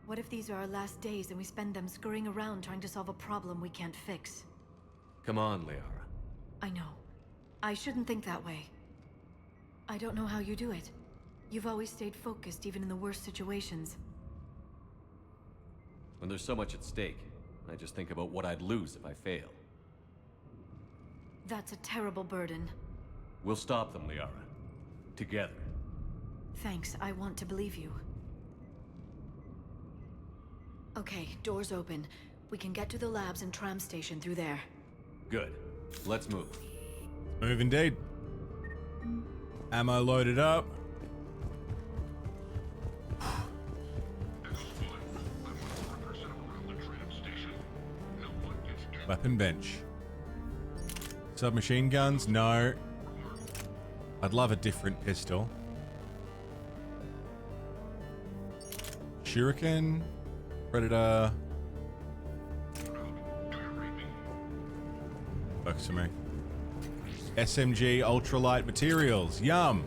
What if these are our last days and we spend them scurrying around trying to solve a problem we can't fix? Come on, Liara. I know. I shouldn't think that way. I don't know how you do it. You've always stayed focused even in the worst situations. When there's so much at stake, I just think about what I'd lose if I fail. That's a terrible burden. We'll stop them, Liara. Together. Thanks, I want to believe you. Okay, doors open. We can get to the labs and tram station through there. Good. Let's move. Move indeed. Ammo loaded up. Weapon bench. Submachine guns? No. I'd love a different pistol. Shuriken. Predator. Works for me. SMG ultralight materials. Yum.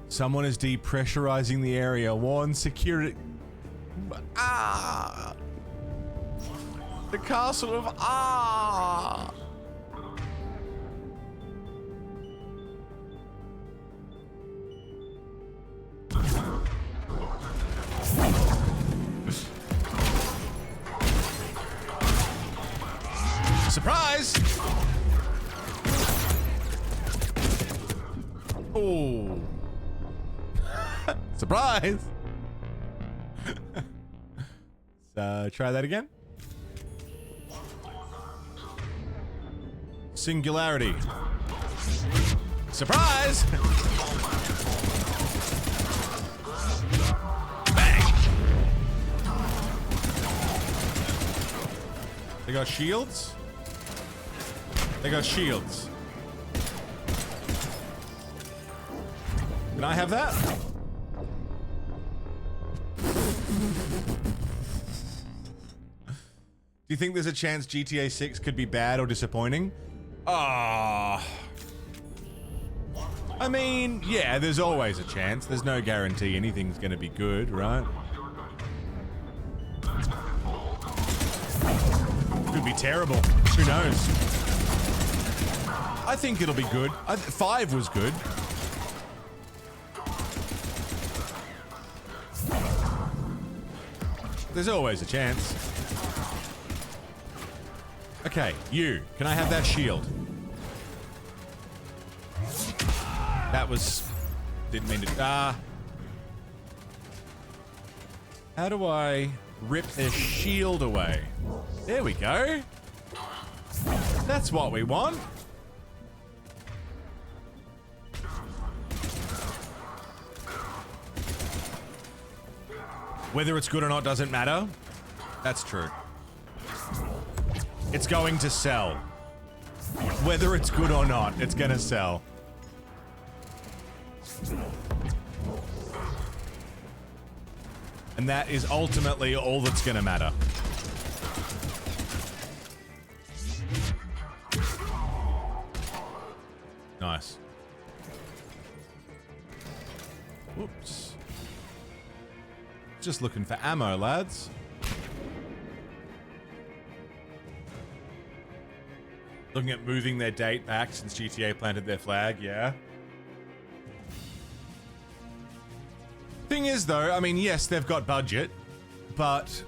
Someone is depressurizing the area. Warn security. Ah! The castle of Ah! Surprise! Oh. Surprise! So, try that again. Singularity. Surprise! Bang! They got shields? They got shields. Can I have that? Do you think there's a chance GTA 6 could be bad or disappointing? Ah. I mean, yeah, there's always a chance. There's no guarantee anything's gonna be good, right? Could be terrible. Who knows? I think it'll be good. 5 was good. There's always a chance. Okay, you. Can I have that shield? That was... Didn't mean to... How do I rip their shield away? There we go. That's what we want. Whether it's good or not doesn't matter. That's true. It's going to sell. Whether it's good or not, it's gonna sell. And that is ultimately all that's gonna matter. Nice. Whoops. Just looking for ammo, lads. Looking at moving their date back since GTA planted their flag, yeah. Thing is, though, I mean, yes, they've got budget, but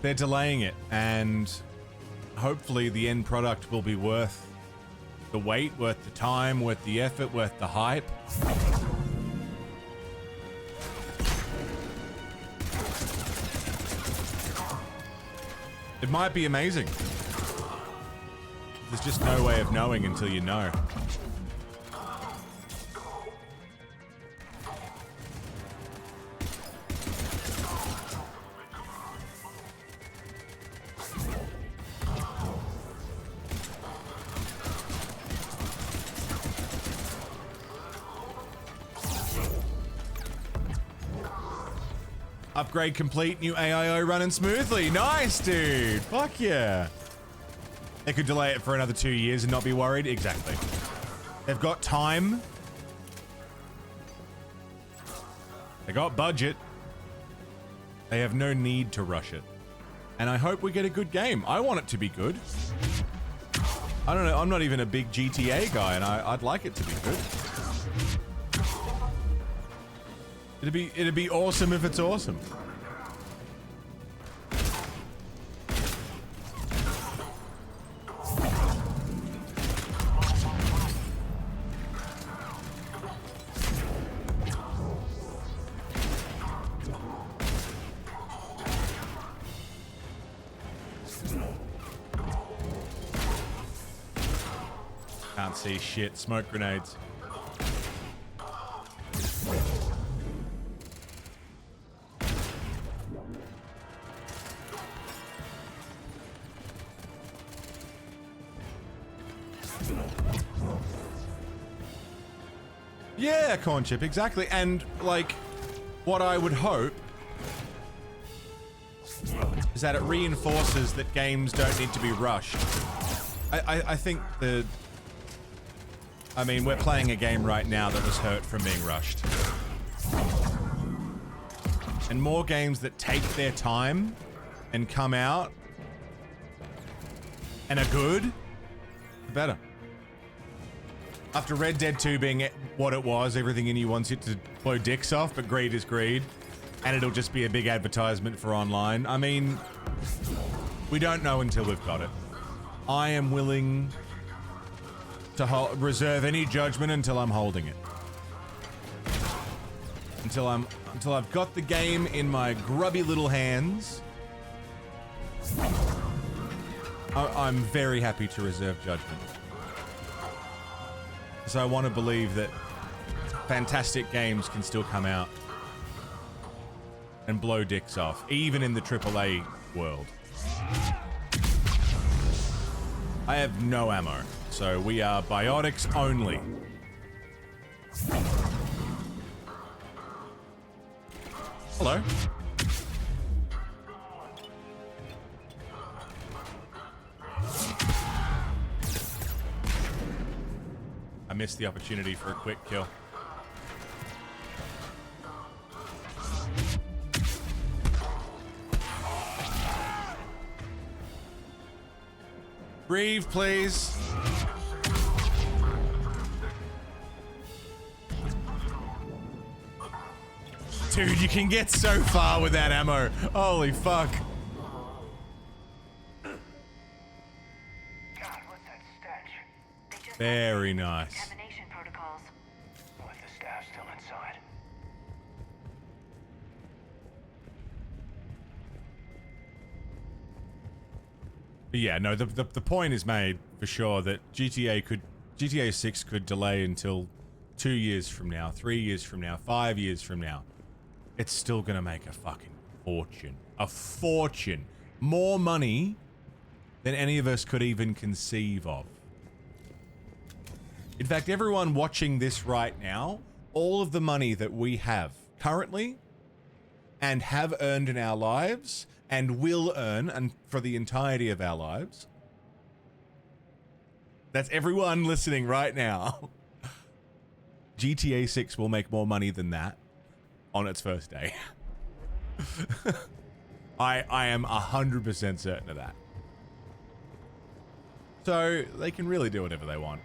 they're delaying it, and hopefully the end product will be worth the wait, worth the time, worth the effort, worth the hype. It might be amazing. There's just no way of knowing until you know. Upgrade complete, new AIO running smoothly. Nice, dude. Fuck yeah. They could delay it for another 2 years and not be worried. Exactly. They've got time. They got budget. They have no need to rush it. And I hope we get a good game. I want it to be good. I don't know. I'm not even a big GTA guy, and I'd like it to be good. It'd be awesome if it's awesome. Can't see shit. Smoke grenades. Yeah, corn chip, exactly. And like, what I would hope is that it reinforces that games don't need to be rushed. I think I mean, we're playing a game right now that was hurt from being rushed. And more games that take their time and come out and are good, the better. After Red Dead 2 being what it was, everything in you wants it to blow dicks off, but greed is greed. And it'll just be a big advertisement for online. I mean, we don't know until we've got it. I am willing to reserve any judgment until I'm holding it. Until I've got the game in my grubby little hands. I'm very happy to reserve judgment. So I want to believe that fantastic games can still come out and blow dicks off, even in the AAA world. I have no ammo, so we are biotics only. Hello. I missed the opportunity for a quick kill. Breathe, please. Dude, you can get so far with that ammo. Holy fuck. Very nice. Contamination protocols. With the staff still inside. But yeah, no, the point is made for sure that GTA 6 could delay until 2 years from now, 3 years from now, 5 years from now. It's still gonna make a fucking fortune. A fortune. More money than any of us could even conceive of. In fact, everyone watching this right now, all of the money that we have currently and have earned in our lives and will earn and for the entirety of our lives, that's everyone listening right now. GTA 6 will make more money than that on its first day. I am 100% certain of that. So they can really do whatever they want.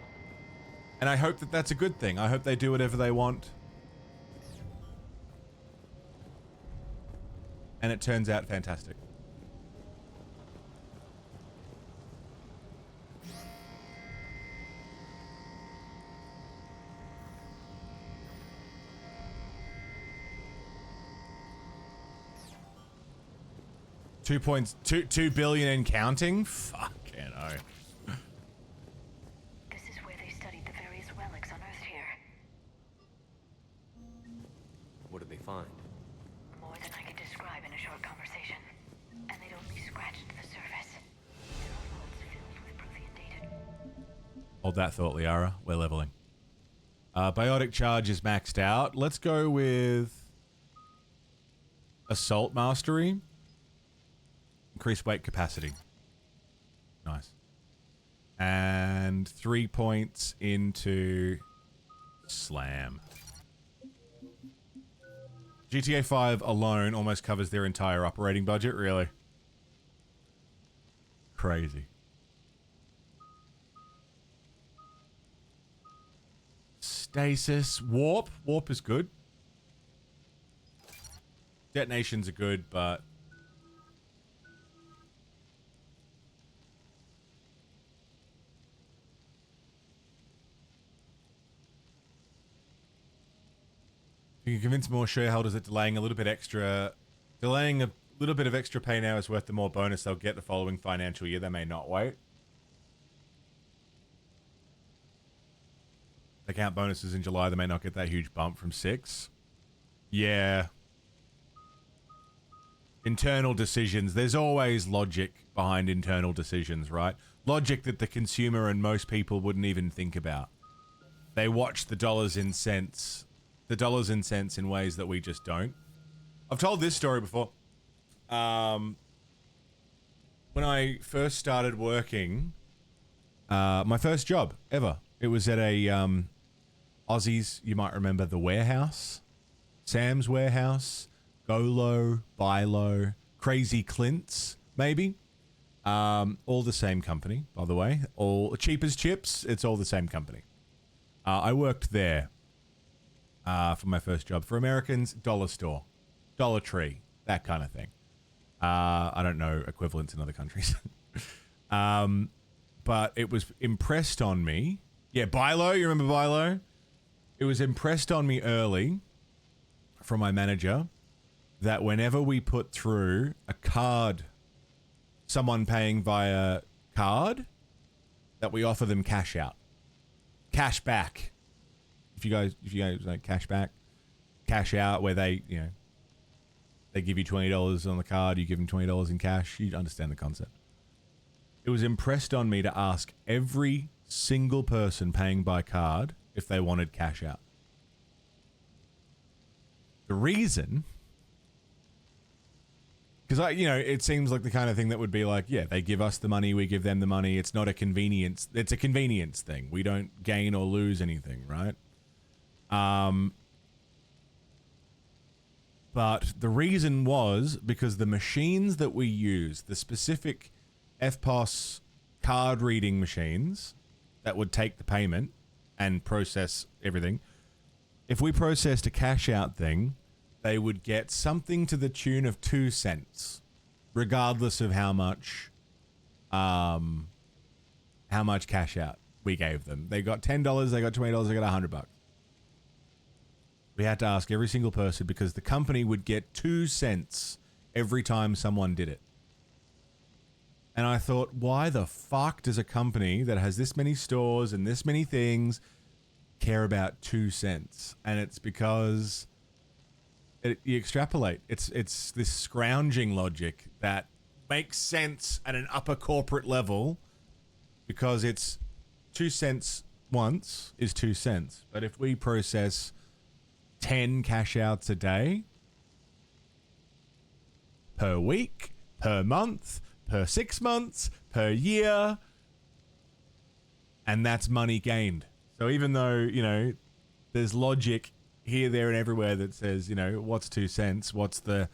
And I hope that that's a good thing. I hope they do whatever they want. And it turns out fantastic. $2 billion and counting? Fucking hell. This is where they studied the various relics unearthed here. What did they find? More than I could describe in a short conversation. And they'd only scratched the surface. There are vaults filled with Prothean data. Hold that thought, Liara. We're leveling. Biotic charge is maxed out. Let's go with Assault Mastery. Increased weight capacity. Nice. And 3 points into Slam. GTA 5 alone almost covers their entire operating budget, really. Crazy. Stasis. Warp. Warp is good. Detonations are good, but... You can convince more shareholders that delaying a little bit of extra pay now is worth the more bonus they'll get the following financial year. They may not wait. They count bonuses in July. They may not get that huge bump from 6. Yeah. Internal decisions. There's always logic behind internal decisions, right? Logic that the consumer and most people wouldn't even think about. They watch the dollars and cents in ways that we just don't. I've told this story before. When I first started working, my first job ever, it was at a Aussies, you might remember the warehouse, Sam's Warehouse, Go-Low, Buy-Low, Crazy Clint's, maybe. All the same company, by the way. All cheap as chips, it's all the same company. I worked there for my first job. For Americans, dollar store, Dollar Tree, that kind of thing. I don't know equivalents in other countries. But it was impressed on me. Yeah, Buy-Low, you remember Buy-Low? It was impressed on me early from my manager that whenever we put through a card, someone paying via card, that we offer them cash out. Cash back. If you guys like cash back, cash out, where they give you $20 on the card, you give them $20 in cash. You understand the concept. It was impressed on me to ask every single person paying by card if they wanted cash out. The reason, because it seems like the kind of thing that would be like, yeah, they give us the money, we give them the money. It's not a convenience. It's a convenience thing. We don't gain or lose anything, right? But the reason was because the machines that we use, the specific FPOS card reading machines that would take the payment and process everything, if we processed a cash out thing, they would get something to the tune of 2 cents, regardless of how much cash out we gave them. They got $10, they got $20, they got $100. We had to ask every single person because the company would get 2 cents every time someone did it. And I thought, why the fuck does a company that has this many stores and this many things care about 2 cents? And it's because you extrapolate. It's this scrounging logic that makes sense at an upper corporate level because it's 2 cents once is 2 cents. But if we process 10 cash outs a day, per week, per month, per 6 months, per year, and that's money gained. So even though, there's logic here, there, and everywhere that says, what's 2 cents? What's the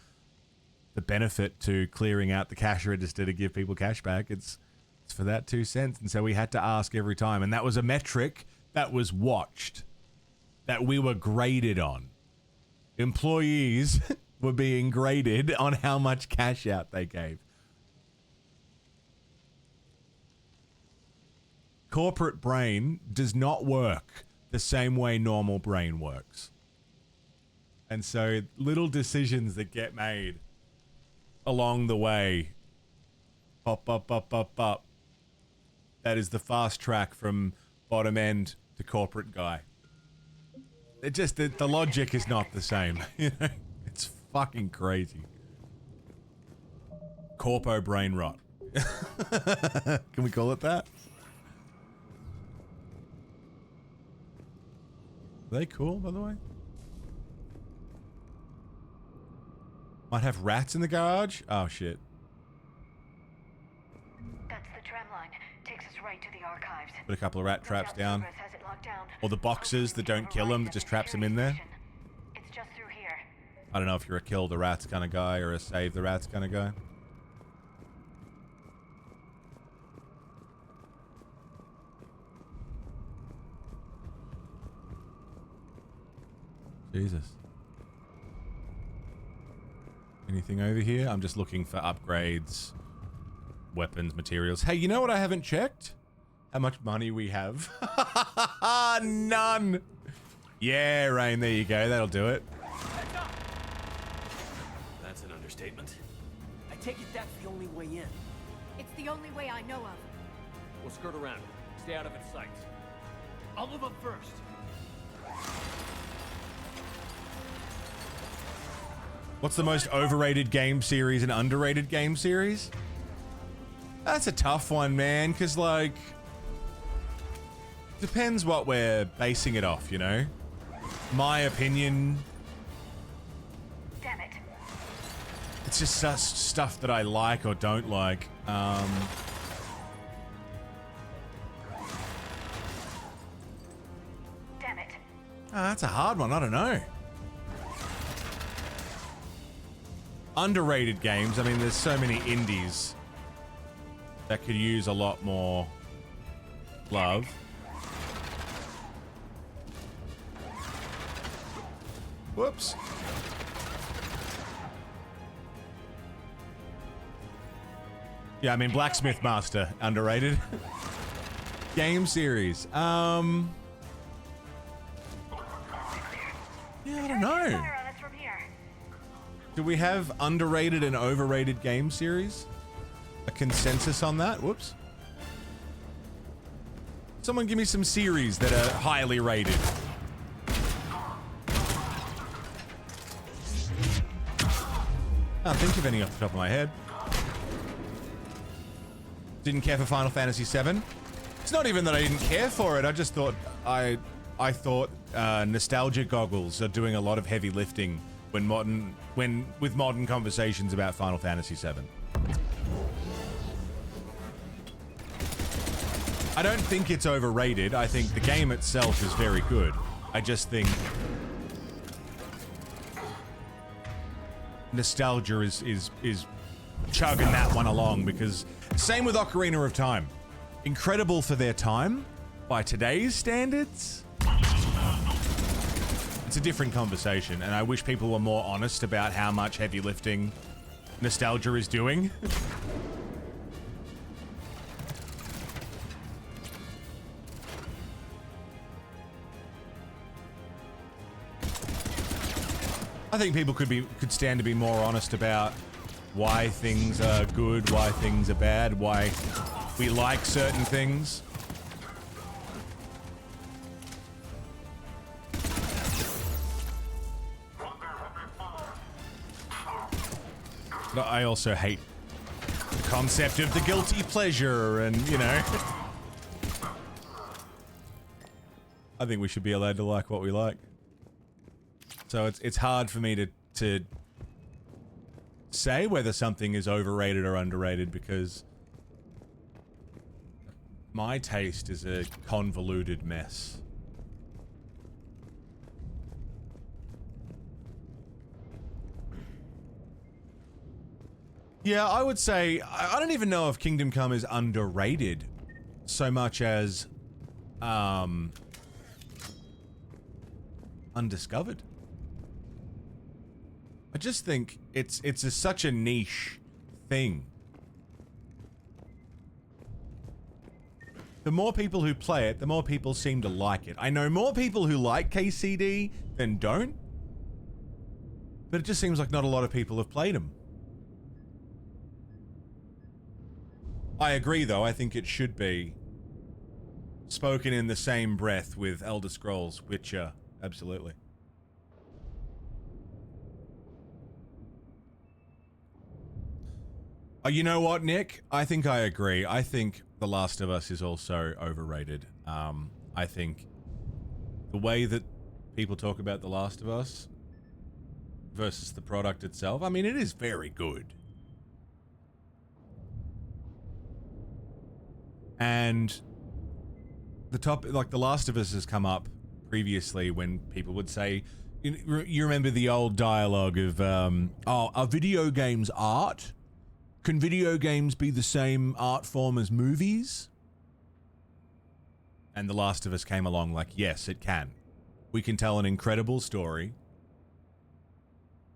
the benefit to clearing out the cash register to give people cash back. It's for that 2 cents. And so we had to ask every time. And that was a metric that was watched, that we were graded on. Employees were being graded on how much cash out they gave. Corporate brain does not work the same way normal brain works. And so little decisions that get made along the way, pop, up. That is the fast track from bottom end to corporate guy. It just, the logic is not the same. You know, it's fucking crazy. Corpo brain rot. Can we call it that? Are they cool, by the way? Might have rats in the garage? Oh, shit. That's the tram line. Takes us right to the archives. Put a couple of rat traps down. Or the boxes that don't kill them, that just traps them in there. It's just through here. I don't know if you're a kill the rats kind of guy or a save the rats kind of guy. Jesus. Anything over here? I'm just looking for upgrades, weapons, materials. Hey, you know what I haven't checked? How much money we have. None. Yeah, Rain, there you go. That'll do it. That's an understatement. I take it that's the only way in. It's the only way I know of. We'll skirt around. Stay out of its sight. I'll move up first. What's the most overrated game series and underrated game series? That's a tough one, man, because, like, depends what we're basing it off, you know? My opinion... Damn it. It's just stuff that I like or don't like. Damn it. That's a hard one. I don't know. Underrated games. I mean, there's so many indies that could use a lot more love. Whoops. Yeah, I mean, Blacksmith Master, underrated. Game series. Yeah, I don't know. Do we have underrated and overrated game series? A consensus on that? Whoops. Someone give me some series that are highly rated. I can't think of any off the top of my head. Didn't care for Final Fantasy VII. It's not even that I didn't care for it. I just thought I thought nostalgia goggles are doing a lot of heavy lifting with modern conversations about Final Fantasy VII. I don't think it's overrated. I think the game itself is very good. I just think nostalgia is chugging that one along, because same with Ocarina of Time. Incredible for their time by today's standards. It's a different conversation, and I wish people were more honest about how much heavy lifting nostalgia is doing. I think people could stand to be more honest about why things are good, why things are bad, why we like certain things. But I also hate the concept of the guilty pleasure, and, you know. I think we should be allowed to like what we like. So it's hard for me to say whether something is overrated or underrated, because my taste is a convoluted mess. Yeah, I would say, I don't even know if Kingdom Come is underrated so much as, undiscovered. I just think it's such a niche thing. The more people who play it, the more people seem to like it. I know more people who like KCD than don't, but it just seems like not a lot of people have played them. I agree, though. I think it should be spoken in the same breath with Elder Scrolls, Witcher. Absolutely. You know what, Nick? I think I agree. I think The Last of Us is also overrated. I think the way that people talk about The Last of Us versus the product itself, I mean, it is very good. And the topic, like The Last of Us has come up previously when people would say, you remember the old dialogue of, oh, are video games art? Can video games be the same art form as movies? And The Last of Us came along like, yes, it can. We can tell an incredible story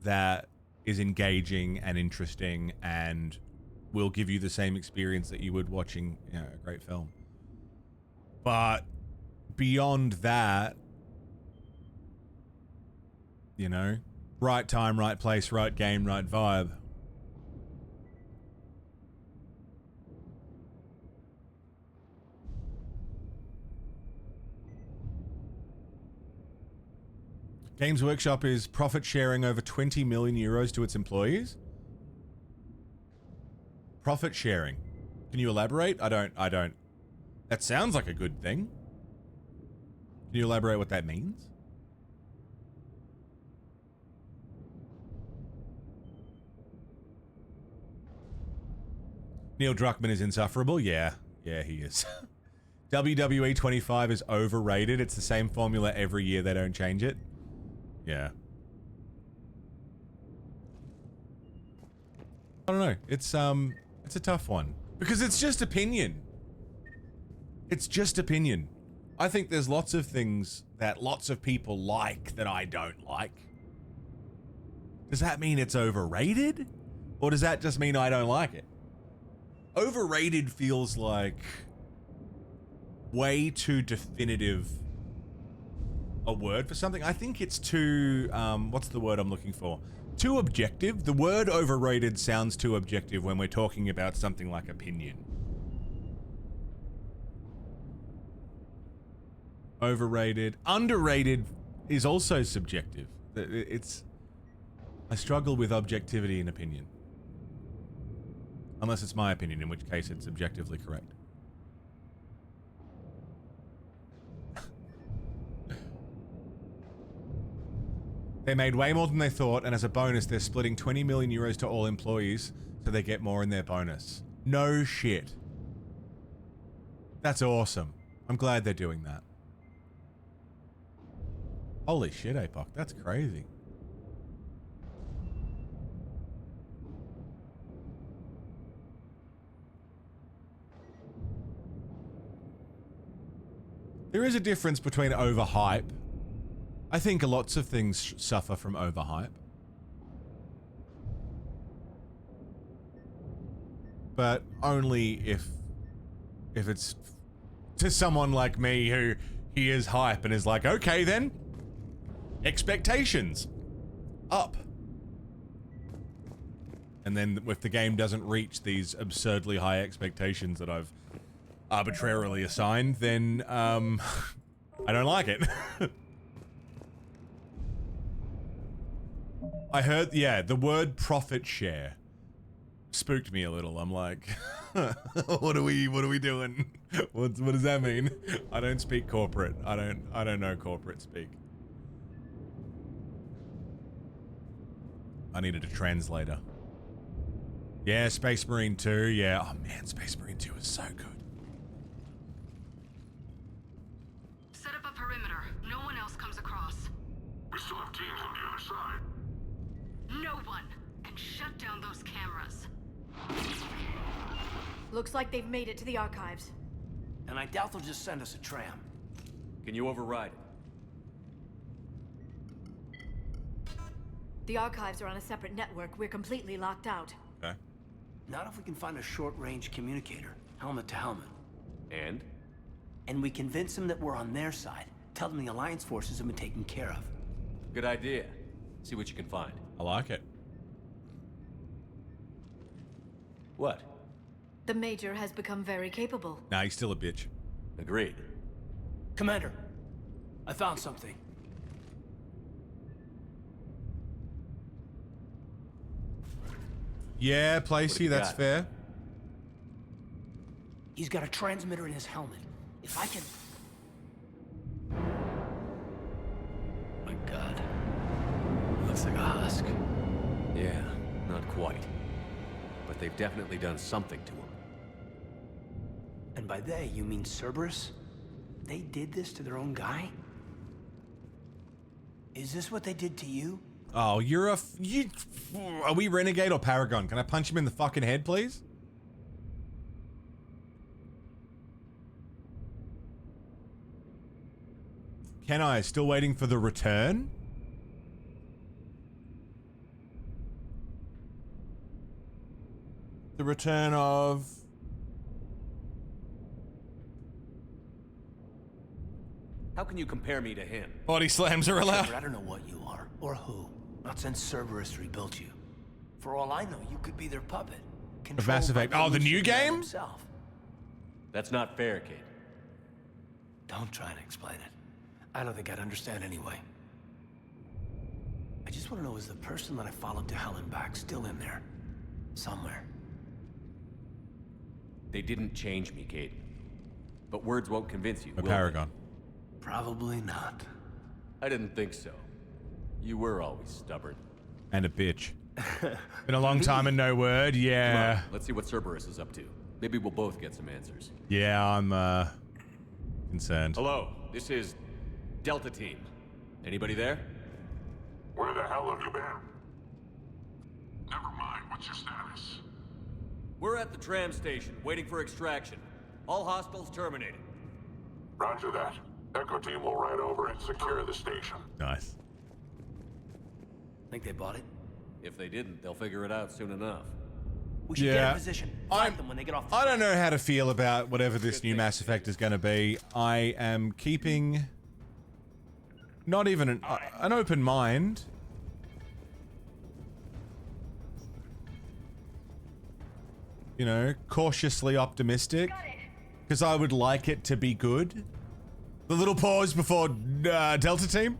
that is engaging and interesting and will give you the same experience that you would watching, you know, a great film. But beyond that, you know, right time, right place, right game, right vibe. Games Workshop is profit sharing over 20 million euros to its employees. Profit sharing. Can you elaborate? I don't. That sounds like a good thing. Can you elaborate what that means? Neil Druckmann is insufferable. Yeah, he is. WWE 25 is overrated. It's the same formula every year. They don't change it. Yeah. I don't know. It's a tough one because it's just opinion. It's just opinion. I think there's lots of things that lots of people like that I don't like. Does that mean it's overrated? Or does that just mean I don't like it? Overrated feels like way too definitive a word for something. I think it's too, what's the word I'm looking for? Too objective. The word overrated sounds too objective when we're talking about something like opinion. Overrated. Underrated is also subjective. I struggle with objectivity in opinion. Unless it's my opinion, in which case it's objectively correct. They made way more than they thought, and as a bonus, they're splitting 20 million euros to all employees so they get more in their bonus. No shit. That's awesome. I'm glad they're doing that. Holy shit, APOC. That's crazy. There is a difference between overhype. I think lots of things suffer from overhype. But only if it's to someone like me who hears hype and is like, okay then, expectations up. And then if the game doesn't reach these absurdly high expectations that I've arbitrarily assigned, then I don't like it. I heard, yeah, the word profit share spooked me a little. I'm like, what are we doing? What does that mean? I don't speak corporate. I don't know corporate speak. I needed a translator. Yeah, Space Marine 2. Yeah. Oh man, Space Marine 2 is so good. Set up a perimeter. No one else comes across. We still have teams on the other side. No one! And shut down those cameras. Looks like they've made it to the archives. And I doubt they'll just send us a tram. Can you override it? The archives are on a separate network. We're completely locked out. Okay. Not if we can find a short-range communicator, helmet to helmet. And? And we convince them that we're on their side. Tell them the Alliance forces have been taken care of. Good idea. See what you can find. I like it. What? The Major has become very capable. Nah, he's still a bitch. Agreed. Commander, I found something. Yeah, Placey, that's got? fair. He's got a transmitter in his helmet. If I can... My God. Looks like a husk. Yeah, not quite. But they've definitely done something to him. And by they, you mean Cerberus? They did this to their own guy? Is this what they did to you? Oh, you're a... Are we Renegade or Paragon? Can I punch him in the fucking head, please? Can I? Still waiting for the return? The return of... How can you compare me to him? Body slams are allowed. I don't know what you are, or who. Not since Cerberus rebuilt you. For all I know, you could be their puppet. Of Mass Effect. Oh, the new game? Himself. That's not fair, kid. Don't try to explain it. I don't think I'd understand anyway. I just want to know, is the person that I followed to hell and back still in there? Somewhere. They didn't change me, Kate. But words won't convince you, A will Paragon. Probably not. I didn't think so. You were always stubborn. And a bitch. Been a long time and no word, yeah. Come on, let's see what Cerberus is up to. Maybe we'll both get some answers. Yeah, I'm, concerned. Hello, this is Delta Team. Anybody there? Where the hell have you been? Never mind, what's your status? We're at the tram station, waiting for extraction. All hostiles terminated. Roger that. Echo Team will ride over and secure the station. Nice. Think they bought it? If they didn't, they'll figure it out soon enough. We should get in position. Fight them when they get off the I don't know how to feel about whatever this new Mass Effect is going to be. I am keeping not even an open mind. You know, cautiously optimistic. Because I would like it to be good. The little pause before Delta Team.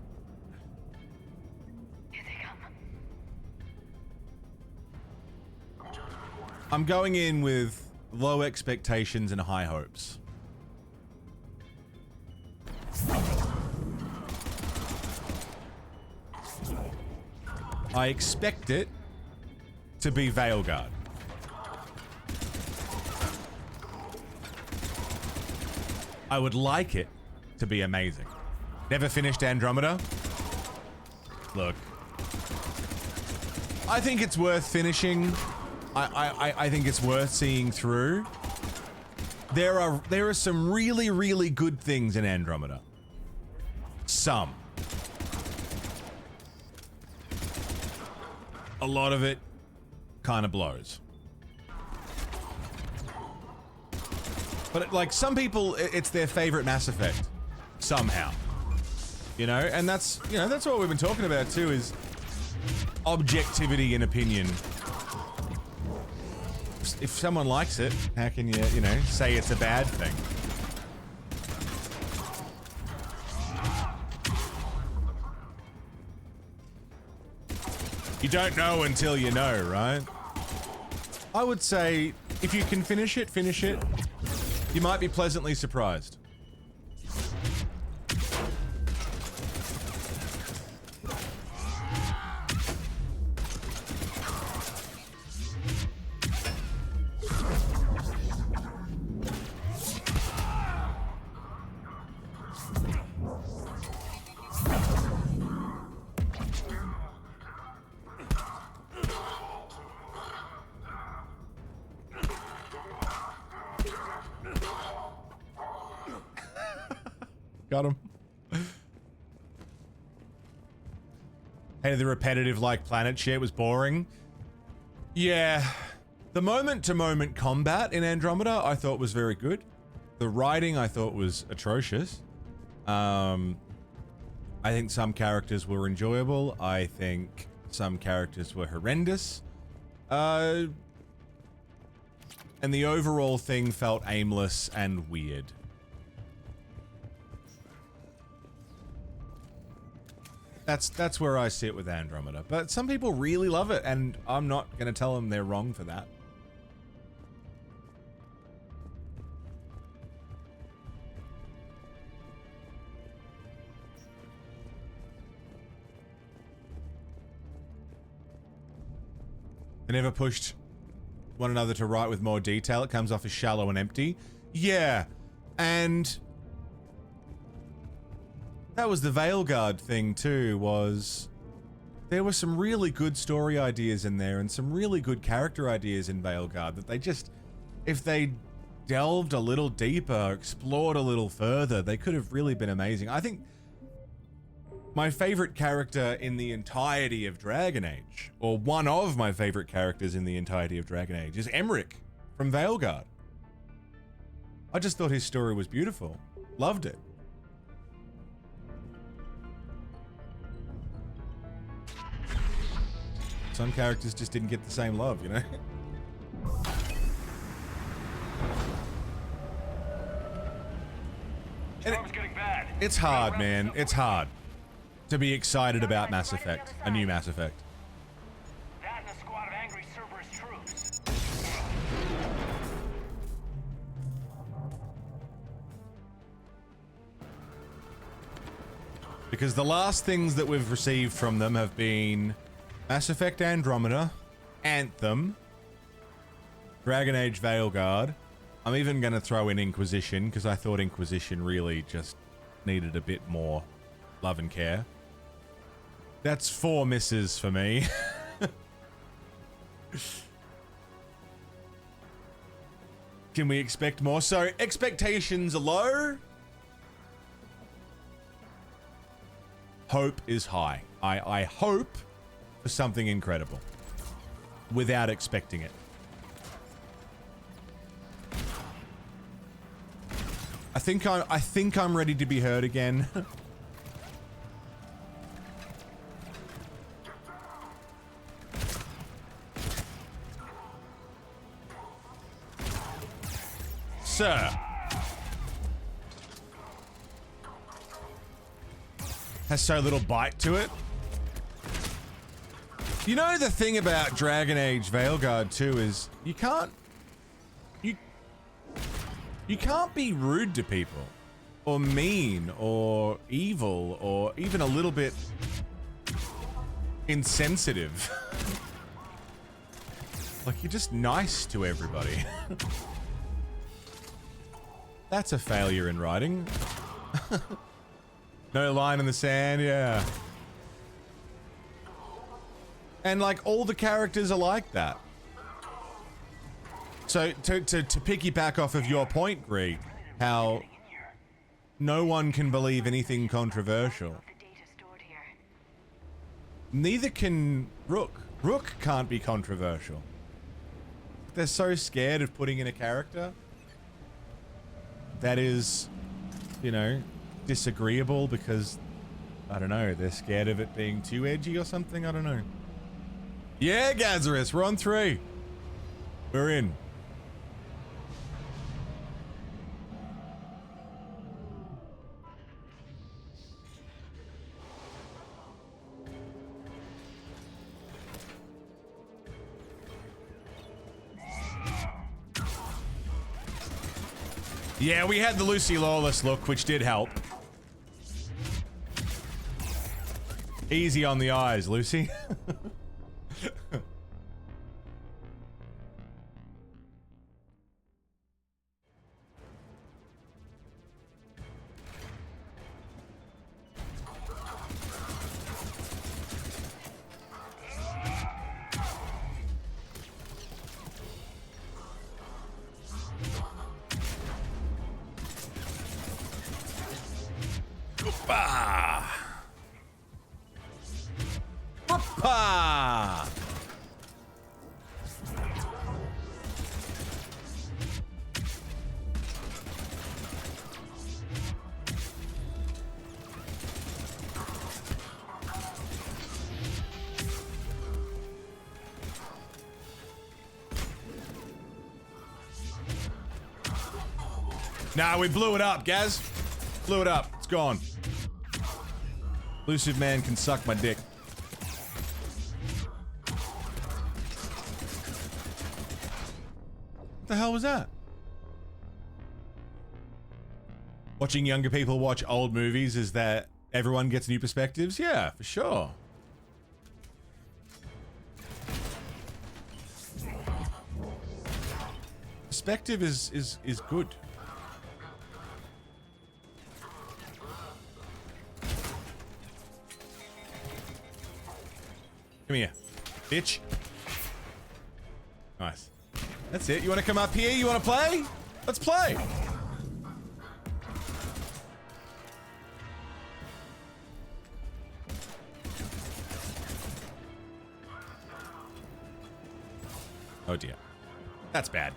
I'm going in with low expectations and high hopes. I expect it to be Veilguard. I would like it to be amazing. Never finished Andromeda? Look. I think it's worth finishing. I think it's worth seeing through. There are some really, really good things in Andromeda. Some. A lot of it kind of blows. But like some people, it's their favorite Mass Effect somehow. You know, and that's, you know, that's what we've been talking about too, is objectivity in opinion. If someone likes it, how can you, you know, say it's a bad thing? You don't know until you know, right? I would say if you can finish it, finish it. You might be pleasantly surprised. Got him. Hey, the repetitive like planet shit was boring. Yeah. The moment-to-moment combat in Andromeda I thought was very good. The writing I thought was atrocious. I think some characters were enjoyable. I think some characters were horrendous. And the overall thing felt aimless and weird. That's where I sit with Andromeda. But some people really love it, and I'm not going to tell them they're wrong for that. They never pushed one another to write with more detail. It comes off as shallow and empty. Yeah, and that was the Veilguard thing too, was there were some really good story ideas in there and some really good character ideas in Veilguard that they just, if they delved a little deeper, explored a little further, they could have really been amazing. I think my favorite character in the entirety of Dragon Age, or one of my favorite characters in the entirety of Dragon Age, is Emmerich from Veilguard. I just thought his story was beautiful. Loved it. Some characters just didn't get the same love, you know? Storm's getting bad. It's hard, man. It's hard to be excited about Mass Effect, a new Mass Effect. That and a squad of angry Cerberus troops. Because the last things that we've received from them have been Mass Effect Andromeda, Anthem, Dragon Age Veilguard. I'm even going to throw in Inquisition, because I thought Inquisition really just needed a bit more love and care. That's 4 misses for me. Can we expect more? So, expectations are low. Hope is high. I hope for something incredible without expecting it. I think I'm ready to be heard again. Sir. Has so little bite to it. You know, the thing about Dragon Age Veilguard 2 is you can't be rude to people or mean or evil or even a little bit insensitive. Like, you're just nice to everybody. That's a failure in writing. No line in the sand, yeah. And like, all the characters are like that. So to piggyback off of your point, Greg, how no one can believe anything controversial. Neither can Rook. Rook can't be controversial. They're so scared of putting in a character that is, you know, disagreeable because, I don't know, they're scared of it being too edgy or something. I don't know. Yeah, Gazarus, we're on 3. We're in. Yeah, we had the Lucy Lawless look, which did help. Easy on the eyes, Lucy. Ah. Papa. Nah, we blew it up, Gaz. Blew it up. It's gone. Elusive man can suck my dick. What the hell was that? Watching younger people watch old movies is that everyone gets new perspectives? Yeah, for sure. Perspective is good. Come here, bitch. Nice. That's it. You want to come up here? You want to play? Let's play. Oh dear. That's bad.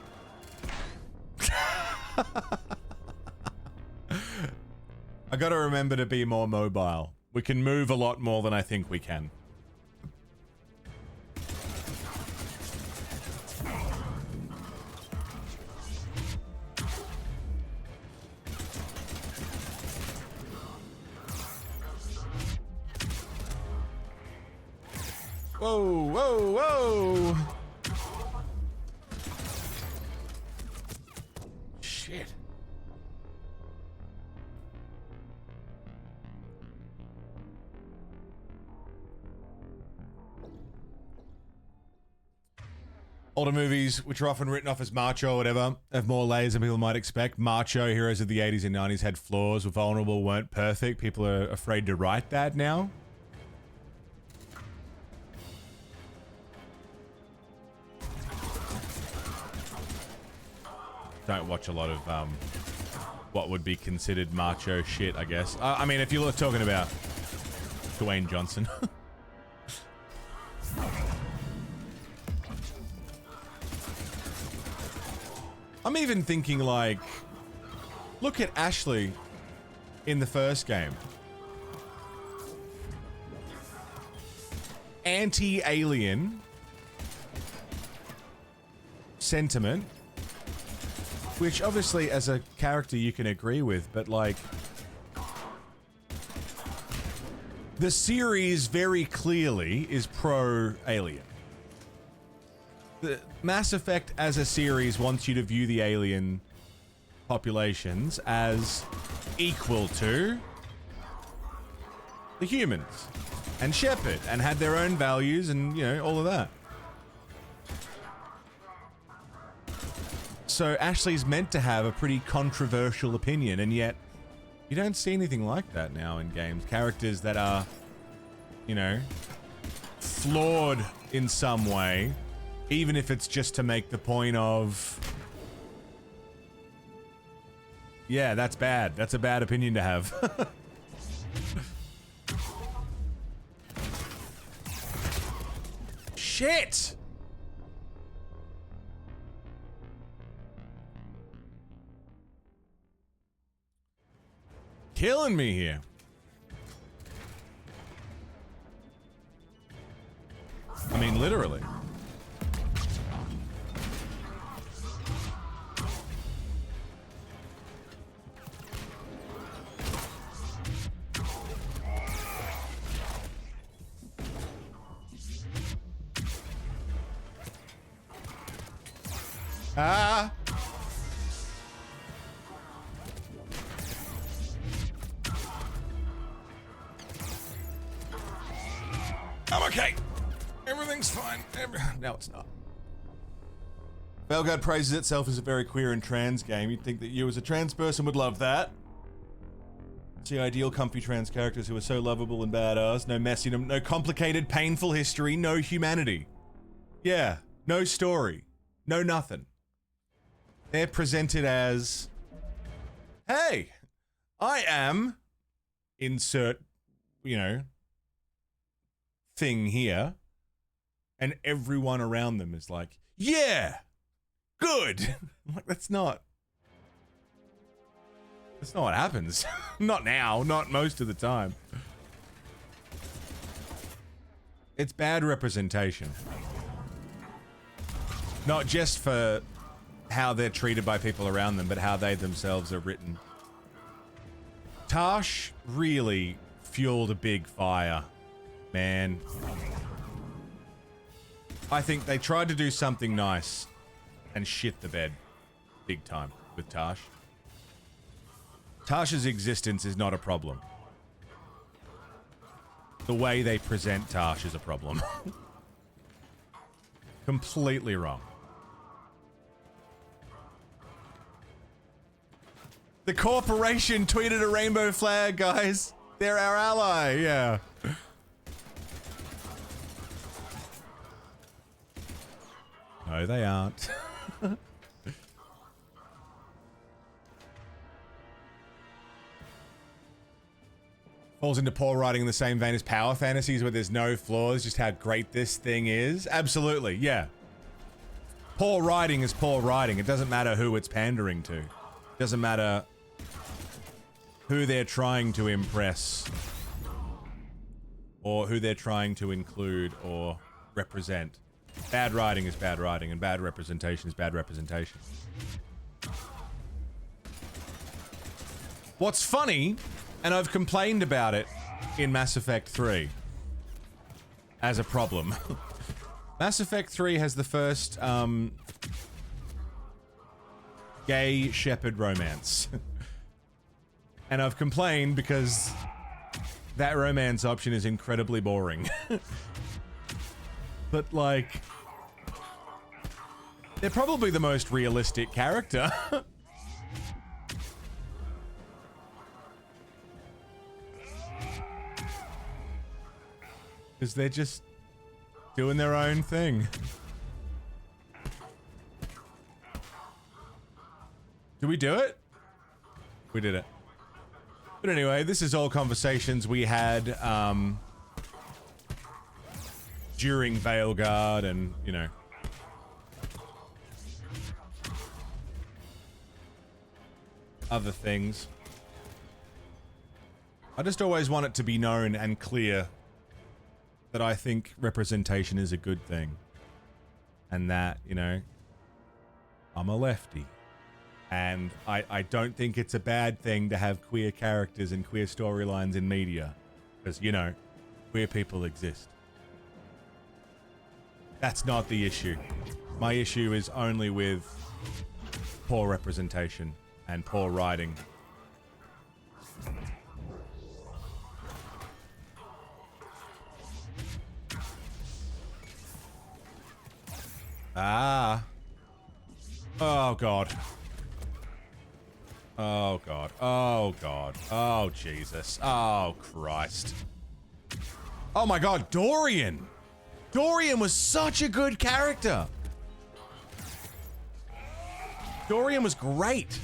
I gotta remember to be more mobile. We can move a lot more than I think we can. Whoa, whoa, whoa! Shit. Older movies, which are often written off as macho or whatever, have more layers than people might expect. Macho heroes of the 80s and 90s had flaws, were vulnerable, weren't perfect. People are afraid to write that now. Don't watch a lot of what would be considered macho shit, I guess. I mean, if you're talking about Dwayne Johnson. I'm even thinking, like, look at Ashley in the first game. Anti-alien sentiment, which obviously as a character you can agree with, but like, the series very clearly is pro-alien. The Mass Effect as a series wants you to view the alien populations as equal to the humans and Shepard, and had their own values and, you know, all of that. So Ashley's meant to have a pretty controversial opinion, and yet you don't see anything like that now in games. Characters that are, you know, flawed in some way, even if it's just to make the point of, yeah, that's bad. That's a bad opinion to have. Shit! Killing me here. I mean, literally. Ah! I'm okay. Everything's fine. No, it's not. Belgard praises itself as a very queer and trans game. You'd think that you as a trans person would love that. See ideal comfy trans characters who are so lovable and badass. No messiness, no complicated, painful history, no humanity. Yeah, no story. No nothing. They're presented as, hey, I am insert, you know, thing here, and everyone around them is like, yeah, good. I'm like, that's not what happens. Not now, not most of the time. It's bad representation. Not just for how they're treated by people around them, but how they themselves are written. Tash really fueled a big fire, man. I think they tried to do something nice and shit the bed big time with Tash. Tash's existence is not a problem. The way they present Tash is a problem. Completely wrong. The corporation tweeted a rainbow flag, guys. They're our ally, yeah. No, they aren't. Falls into poor writing in the same vein as power fantasies where there's no flaws, just how great this thing is. Absolutely, yeah. Poor writing is poor writing. It doesn't matter who it's pandering to. It doesn't matter who they're trying to impress or who they're trying to include or represent. Bad writing is bad writing, and bad representation is bad representation. What's funny, and I've complained about it in Mass Effect 3 as a problem. Mass Effect 3 has the first gay shepherd romance. And I've complained because that romance option is incredibly boring. But, like, they're probably the most realistic character. Because they're just doing their own thing. Did we do it? We did it. But anyway, this is all conversations we had during Veilguard and, you know, other things. I just always want it to be known and clear that I think representation is a good thing. And that, you know, I'm a lefty. And I don't think it's a bad thing to have queer characters and queer storylines in media. Because, you know, queer people exist. That's not the issue. My issue is only with poor representation and poor writing. Ah. Oh, God. Oh, God. Oh, God. Oh, Jesus. Oh, Christ. Oh, my God. Dorian. Dorian was such a good character. Dorian was great.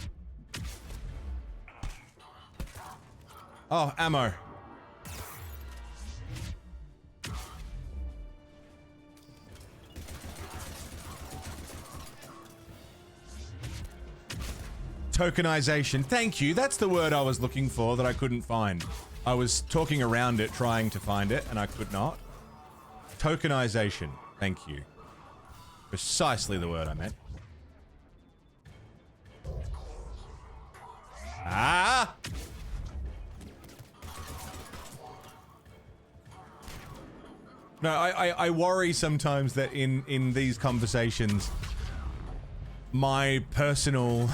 Oh, ammo. Tokenization. Thank you. That's the word I was looking for that I couldn't find. I was talking around it, trying to find it, and I could not. Tokenization. Thank you. Precisely the word I meant. Ah! No, I worry sometimes that in these conversations, my personal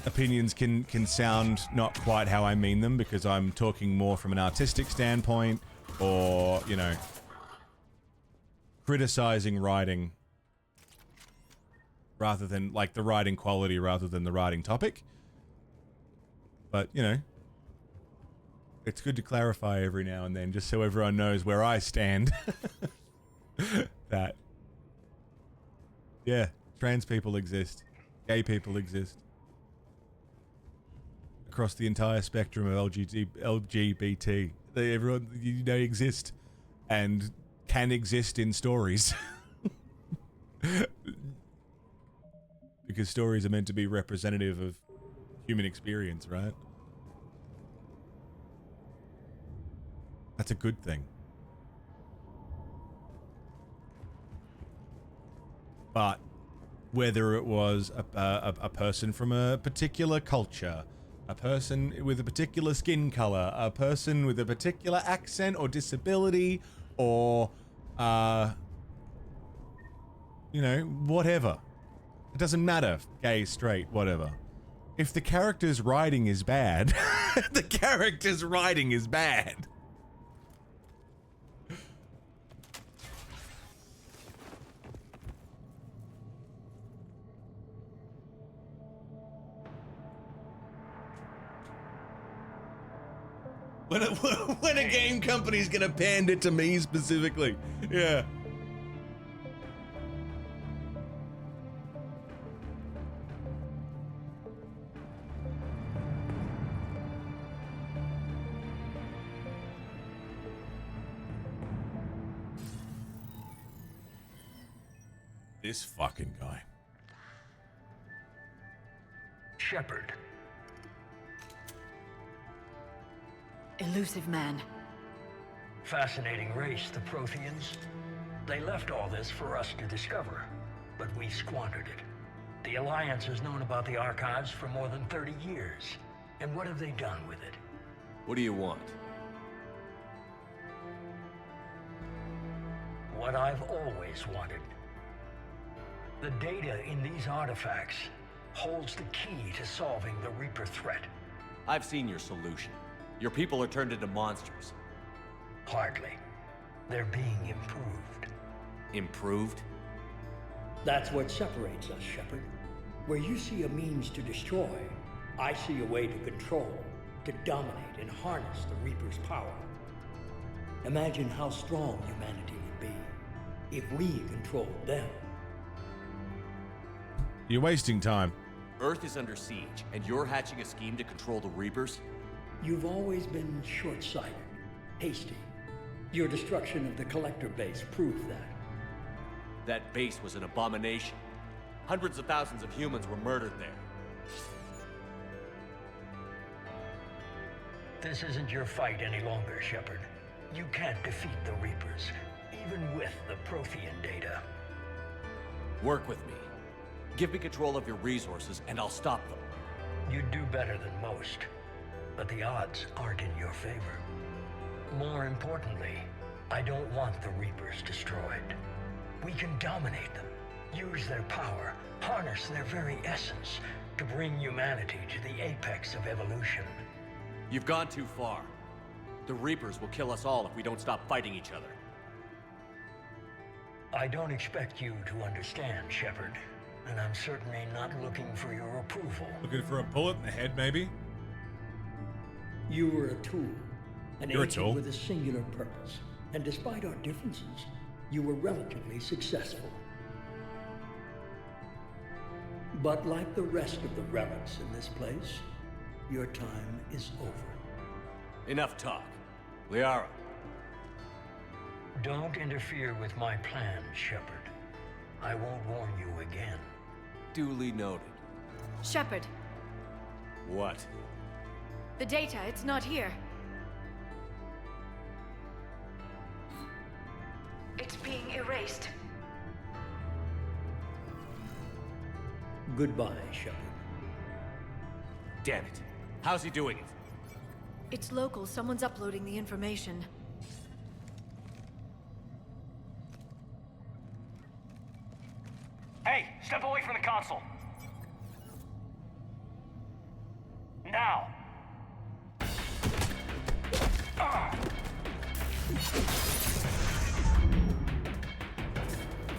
opinions can sound not quite how I mean them because I'm talking more from an artistic standpoint or, you know, criticizing writing rather than, like, the writing quality rather than the writing topic. But, you know, it's good to clarify every now and then just so everyone knows where I stand. That, yeah, trans people exist. Gay people exist. across the entire spectrum of LGBT. Everyone, they exist and can exist in stories. Because stories are meant to be representative of human experience, right? That's a good thing. But whether it was a person from a particular culture, a person with a particular skin color, a person with a particular accent or disability, or, you know, whatever. It doesn't matter, gay, straight, whatever. If the character's writing is bad, the character's writing is bad. When a game company's gonna pander to me specifically. Yeah. This fucking guy. Shepard. Elusive man. Fascinating race, the Protheans. They left all this for us to discover, but we squandered it. The Alliance has known about the archives for more than 30 years. And what have they done with it? What do you want? What I've always wanted. The data in these artifacts holds the key to solving the Reaper threat. I've seen your solution. Your people are turned into monsters. Hardly. They're being improved. Improved? That's what separates us, Shepard. Where you see a means to destroy, I see a way to control, to dominate and harness the Reaper's power. Imagine how strong humanity would be if we controlled them. You're wasting time. Earth is under siege, and you're hatching a scheme to control the Reapers? You've always been short-sighted, hasty. Your destruction of the Collector base proved that. That base was an abomination. Hundreds of thousands of humans were murdered there. This isn't your fight any longer, Shepard. You can't defeat the Reapers, even with the Prothean data. Work with me. Give me control of your resources, and I'll stop them. You'd do better than most, but the odds aren't in your favor. More importantly, I don't want the Reapers destroyed. We can dominate them, use their power, harness their very essence to bring humanity to the apex of evolution. You've gone too far. The Reapers will kill us all if we don't stop fighting each other. I don't expect you to understand, Shepard, and I'm certainly not looking for your approval. Looking for a bullet in the head, maybe? You were a tool, an You're a agent tool. with a singular purpose, and despite our differences, you were relatively successful. But like the rest of the relics in this place, your time is over. Enough talk. Liara. Don't interfere with my plans, Shepard. I won't warn you again. Duly noted. Shepard, What? the data, it's not here. It's being erased. Goodbye, Shepard. Damn it. How's he doing it? It's local. Someone's uploading the information. Hey, step away from the console. Now.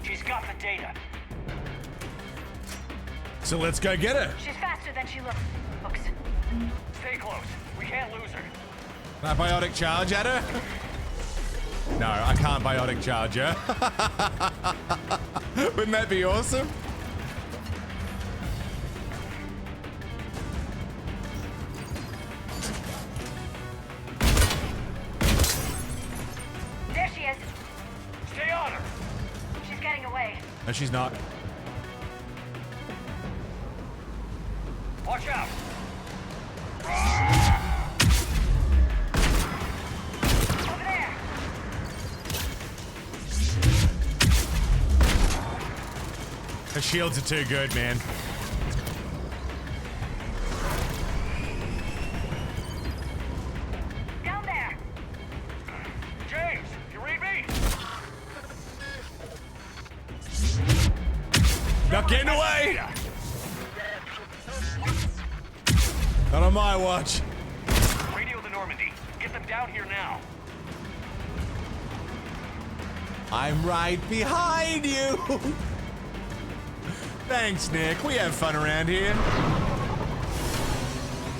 She's got the data. So let's go get her. She's faster than she looks. Stay close. We can't lose her. Can I biotic charge at her? No, I can't biotic charge her. Wouldn't that be awesome? No, she's not. Watch out! Over there! Her shields are too good, man. Down there! James, you read me? Not getting away! Not on my watch. Radio the Normandy. Get them down here now. I'm right behind you. Thanks, Nick. We have fun around here.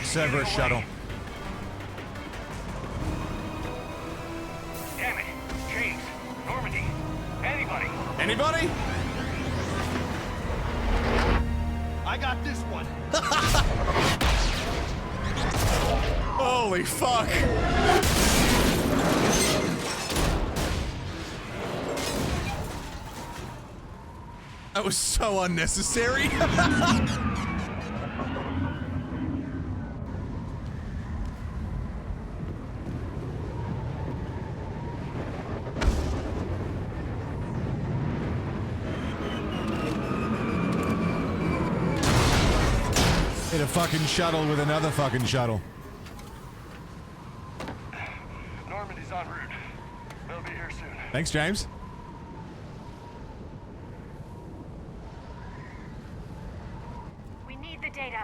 Cerberus shuttle. Damn it. James, Normandy, anybody. Anybody? I got this one. Holy fuck. That was so unnecessary. Hit a fucking shuttle with another fucking shuttle. Normandy's en route. They'll be here soon. Thanks, James. We need the data.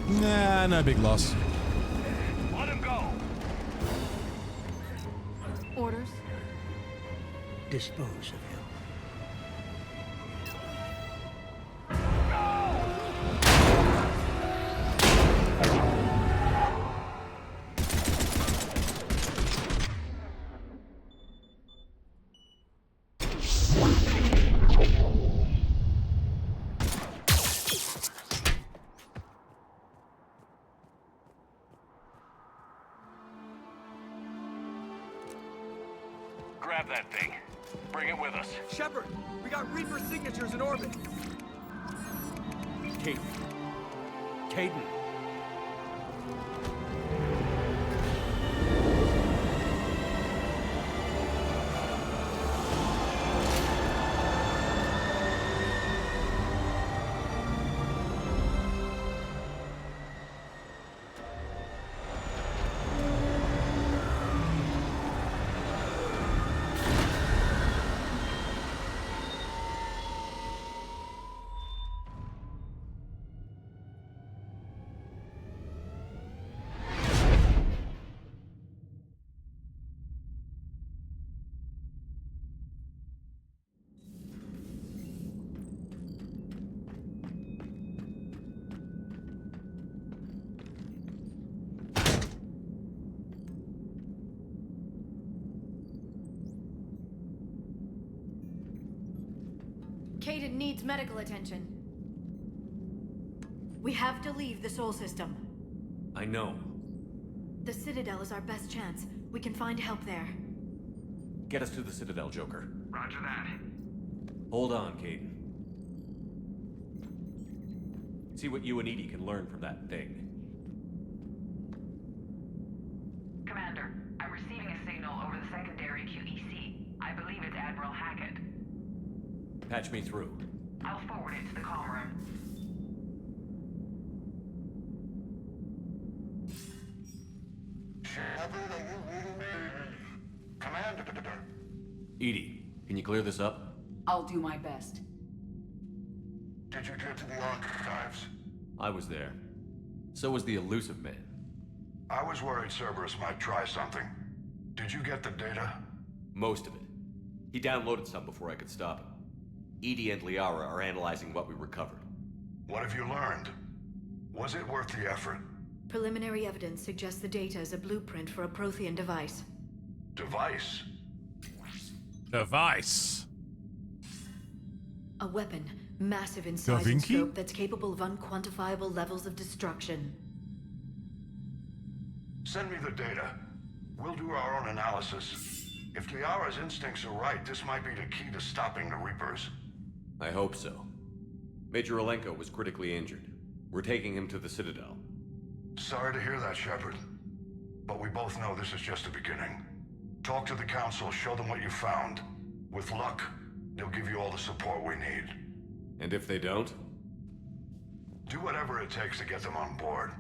Nah, no big loss. Let him go. Orders? Dispose of him. Grab that thing. Bring it with us. Shepard, we got Reaper signatures in orbit. Caden. Caden. Caden needs medical attention. We have to leave the Sol system. I know. The Citadel is our best chance. We can find help there. Get us to the Citadel, Joker. Roger that. Hold on, Caden. See what you and Edie can learn from that thing. Commander, I'm receiving a signal over the secondary QEC. I believe it's Admiral Hackett. Patch me through. I'll forward it to the comm room. Shepard, are you reading me? Commander. Edie, can you clear this up? I'll do my best. Did you get to the archives? I was there. So was the elusive man. I was worried Cerberus might try something. Did you get the data? Most of it. He downloaded some before I could stop him. Edie and Liara are analyzing what we recovered. What have you learned? Was it worth the effort? Preliminary evidence suggests the data is a blueprint for a Prothean device. Device? Device. A weapon, massive in Da size and Vinci? scope that's capable of unquantifiable levels of destruction. Send me the data. We'll do our own analysis. If Liara's instincts are right, this might be the key to stopping the Reapers. I hope so. Major Olenko was critically injured. We're taking him to the Citadel. Sorry to hear that, Shepard. But we both know this is just the beginning. Talk to the Council, show them what you found. With luck, they'll give you all the support we need. And if they don't? Do whatever it takes to get them on board.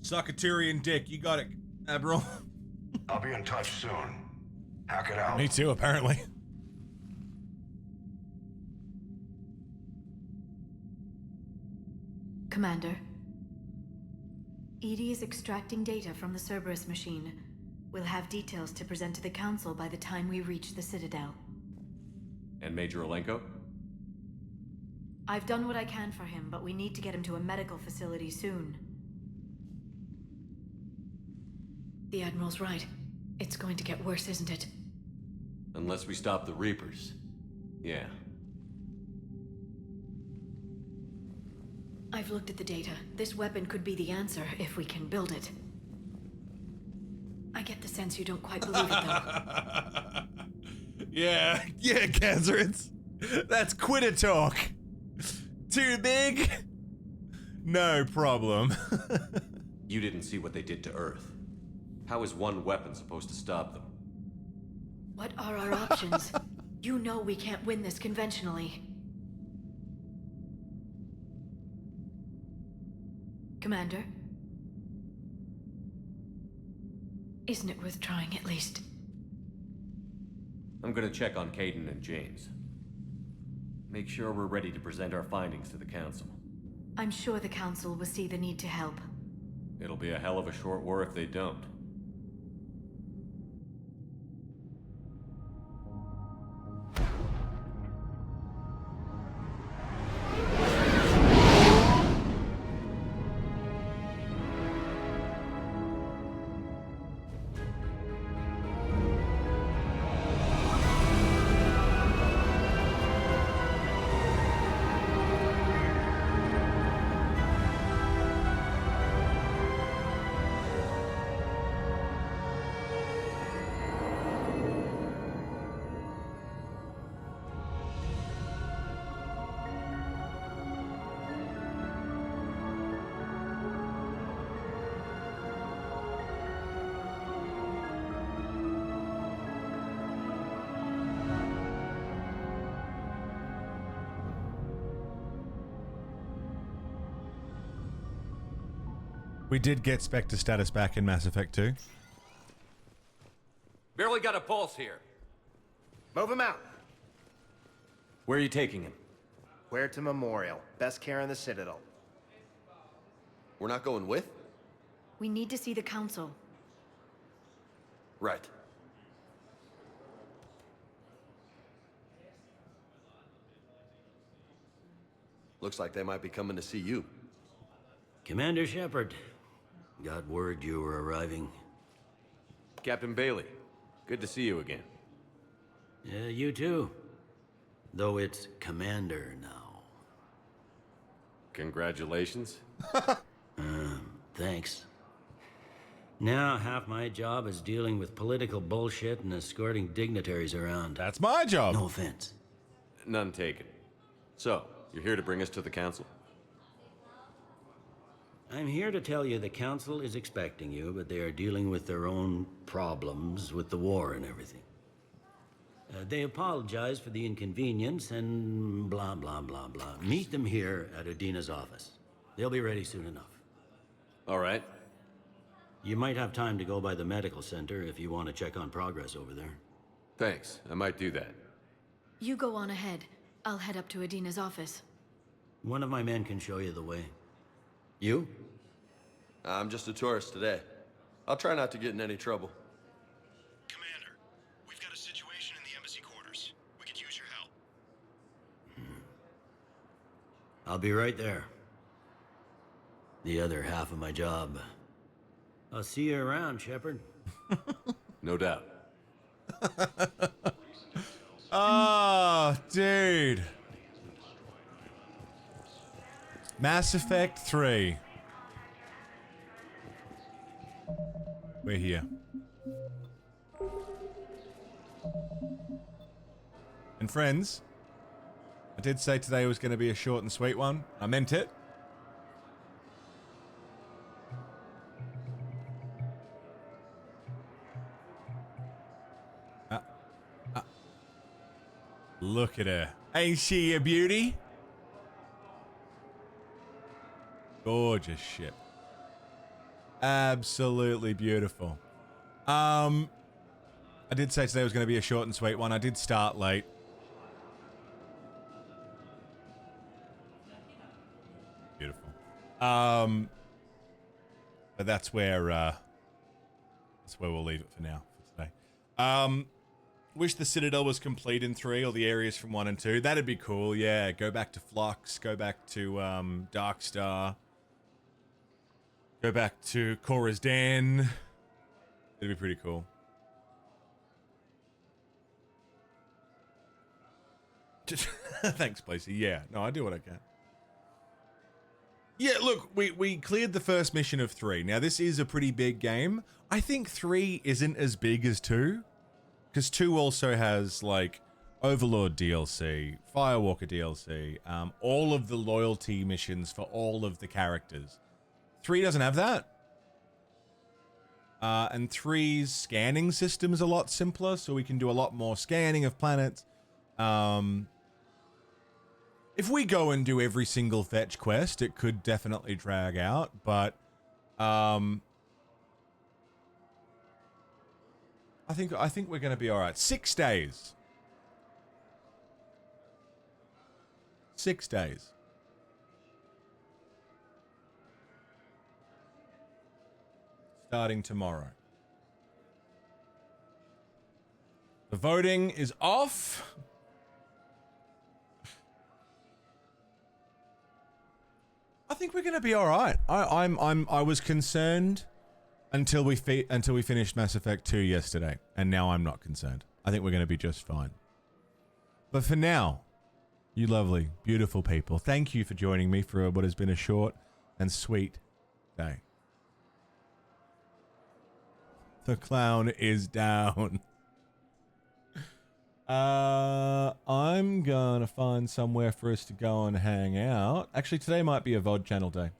Suck a Tyrion dick. You got it, Admiral. I'll be in touch soon. Hack it out. Me too, apparently. Commander. EDI is extracting data from the Cerberus machine. We'll have details to present to the Council by the time we reach the Citadel. And Major Olenko? I've done what I can for him, but we need to get him to a medical facility soon. The Admiral's right. It's going to get worse, isn't it? Unless we stop the Reapers. Yeah. I've looked at the data. This weapon could be the answer if we can build it. I get the sense you don't quite believe it, though. Yeah, Kazarits. That's quitter talk. Too big? No problem. You didn't see what they did to Earth. How is one weapon supposed to stop them? What are our options? You know we can't win this conventionally. Commander? Isn't it worth trying at least? I'm gonna check on Caden and James. Make sure we're ready to present our findings to the Council. I'm sure the Council will see the need to help. It'll be a hell of a short war if they don't. We did get Spectre status back in Mass Effect 2. Barely got a pulse here. Move him out. Where are you taking him? Where to Memorial. Best care in the Citadel. We're not going with? We need to see the Council. Right. Looks like they might be coming to see you. Commander Shepard. Got word you were arriving. Captain Bailey, good to see you again. Yeah, you too. Though it's Commander now. Congratulations. Thanks. Now half my job is dealing with political bullshit and escorting dignitaries around. That's my job. No offense. None taken. So, you're here to bring us to the Council? I'm here to tell you the Council is expecting you, but they are dealing with their own problems with the war and everything. They apologize for the inconvenience and blah, blah, blah, blah. Meet them here at Udina's office. They'll be ready soon enough. All right. You might have time to go by the medical center if you want to check on progress over there. Thanks. I might do that. You go on ahead. I'll head up to Udina's office. One of my men can show you the way. You? I'm just a tourist today. I'll try not to get in any trouble. Commander, we've got a situation in the embassy quarters. We could use your help. I'll be right there. The other half of my job. I'll see you around, Shepard. No doubt. Oh, dude. Mass Effect 3. We're here. And friends, I did say today was going to be a short and sweet one. I meant it. Look at her. Ain't she a beauty? Gorgeous ship. Absolutely beautiful. I did say today was going to be a short and sweet one. I did start late. Beautiful. But that's where we'll leave it for now for today. Wish the Citadel was complete in 3, or the areas from 1 and 2. That'd be cool. Yeah, go back to Flux, go back to Darkstar, go back to Korra's Den. It'd be pretty cool. Thanks, Placey. Yeah, no, I do what I can. Yeah, look, we cleared the first mission of 3. Now, this is a pretty big game. I think 3 isn't as big as 2. Because 2 also has, like, Overlord DLC, Firewalker DLC, all of the loyalty missions for all of the characters. 3 doesn't have that. And 3's scanning system is a lot simpler, so we can do a lot more scanning of planets. If we go and do every single fetch quest, it could definitely drag out, but I think we're going to be all right. 6 days. 6 days. Starting tomorrow. The voting is off. I think we're going to be all right. I was concerned until we finished Mass Effect 2 yesterday, and now I'm not concerned. I think we're going to be just fine. But for now, you lovely, beautiful people, thank you for joining me for what has been a short and sweet day. The clown is down. I'm gonna find somewhere for us to go and hang out. Actually, today might be a VOD channel day.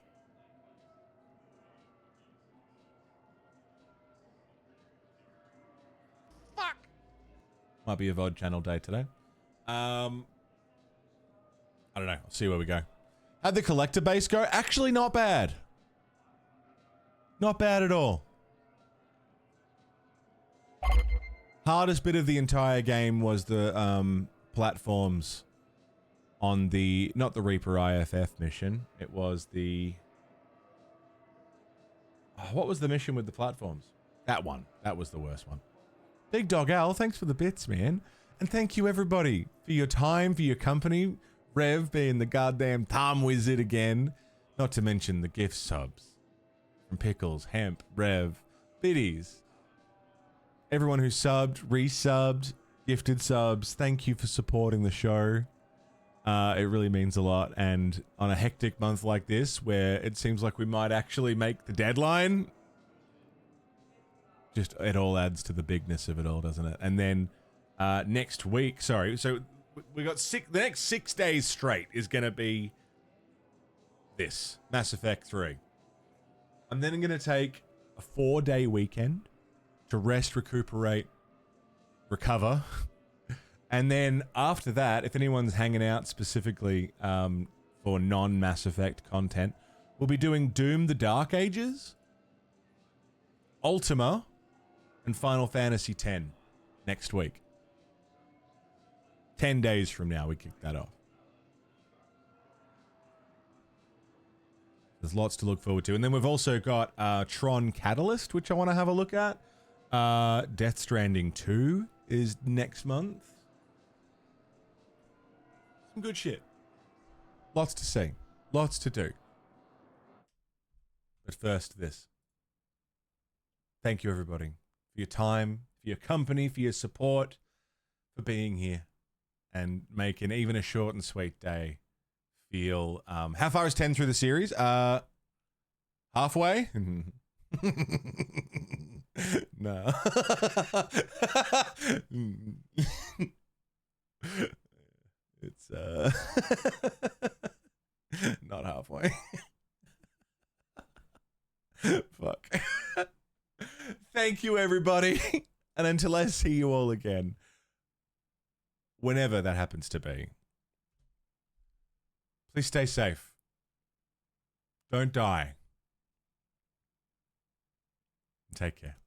Fuck. Might be a VOD channel day today. I don't know. I'll see where we go. How'd the collector base go? Actually, not bad. Not bad at all. Hardest bit of the entire game was the platforms on the, not the Reaper IFF mission. It was the, what was the mission with the platforms? That one. That was the worst one. Big Dog Al, thanks for the bits, man. And thank you everybody for your time, for your company. Rev being the goddamn time wizard again. Not to mention the gift subs. From Pickles, Hemp, Rev, Biddies. Everyone who subbed, resubbed, gifted subs, thank you for supporting the show. It really means a lot. And on a hectic month like this, where it seems like we might actually make the deadline, just it all adds to the bigness of it all, doesn't it? And then next week, sorry, so we got the next 6 days straight is going to be this, Mass Effect 3. I'm then going to take a 4-day weekend to rest, recuperate, recover. And then after that, if anyone's hanging out specifically for non-Mass Effect content, we'll be doing Doom the Dark Ages, Ultima, and Final Fantasy X next week. 10 days from now, we kick that off. There's lots to look forward to. And then we've also got Tron Catalyst, which I want to have a look at. Death Stranding 2 is next month. Some good shit. Lots to see. Lots to do. But first, this. Thank you, everybody, for your time, for your company, for your support, for being here. and making even a short and sweet day feel. How far is 10 through the series? Halfway. No. It's not halfway. Fuck. Thank you, everybody. And until I see you all again, whenever that happens to be, please stay safe. Don't die. Take care.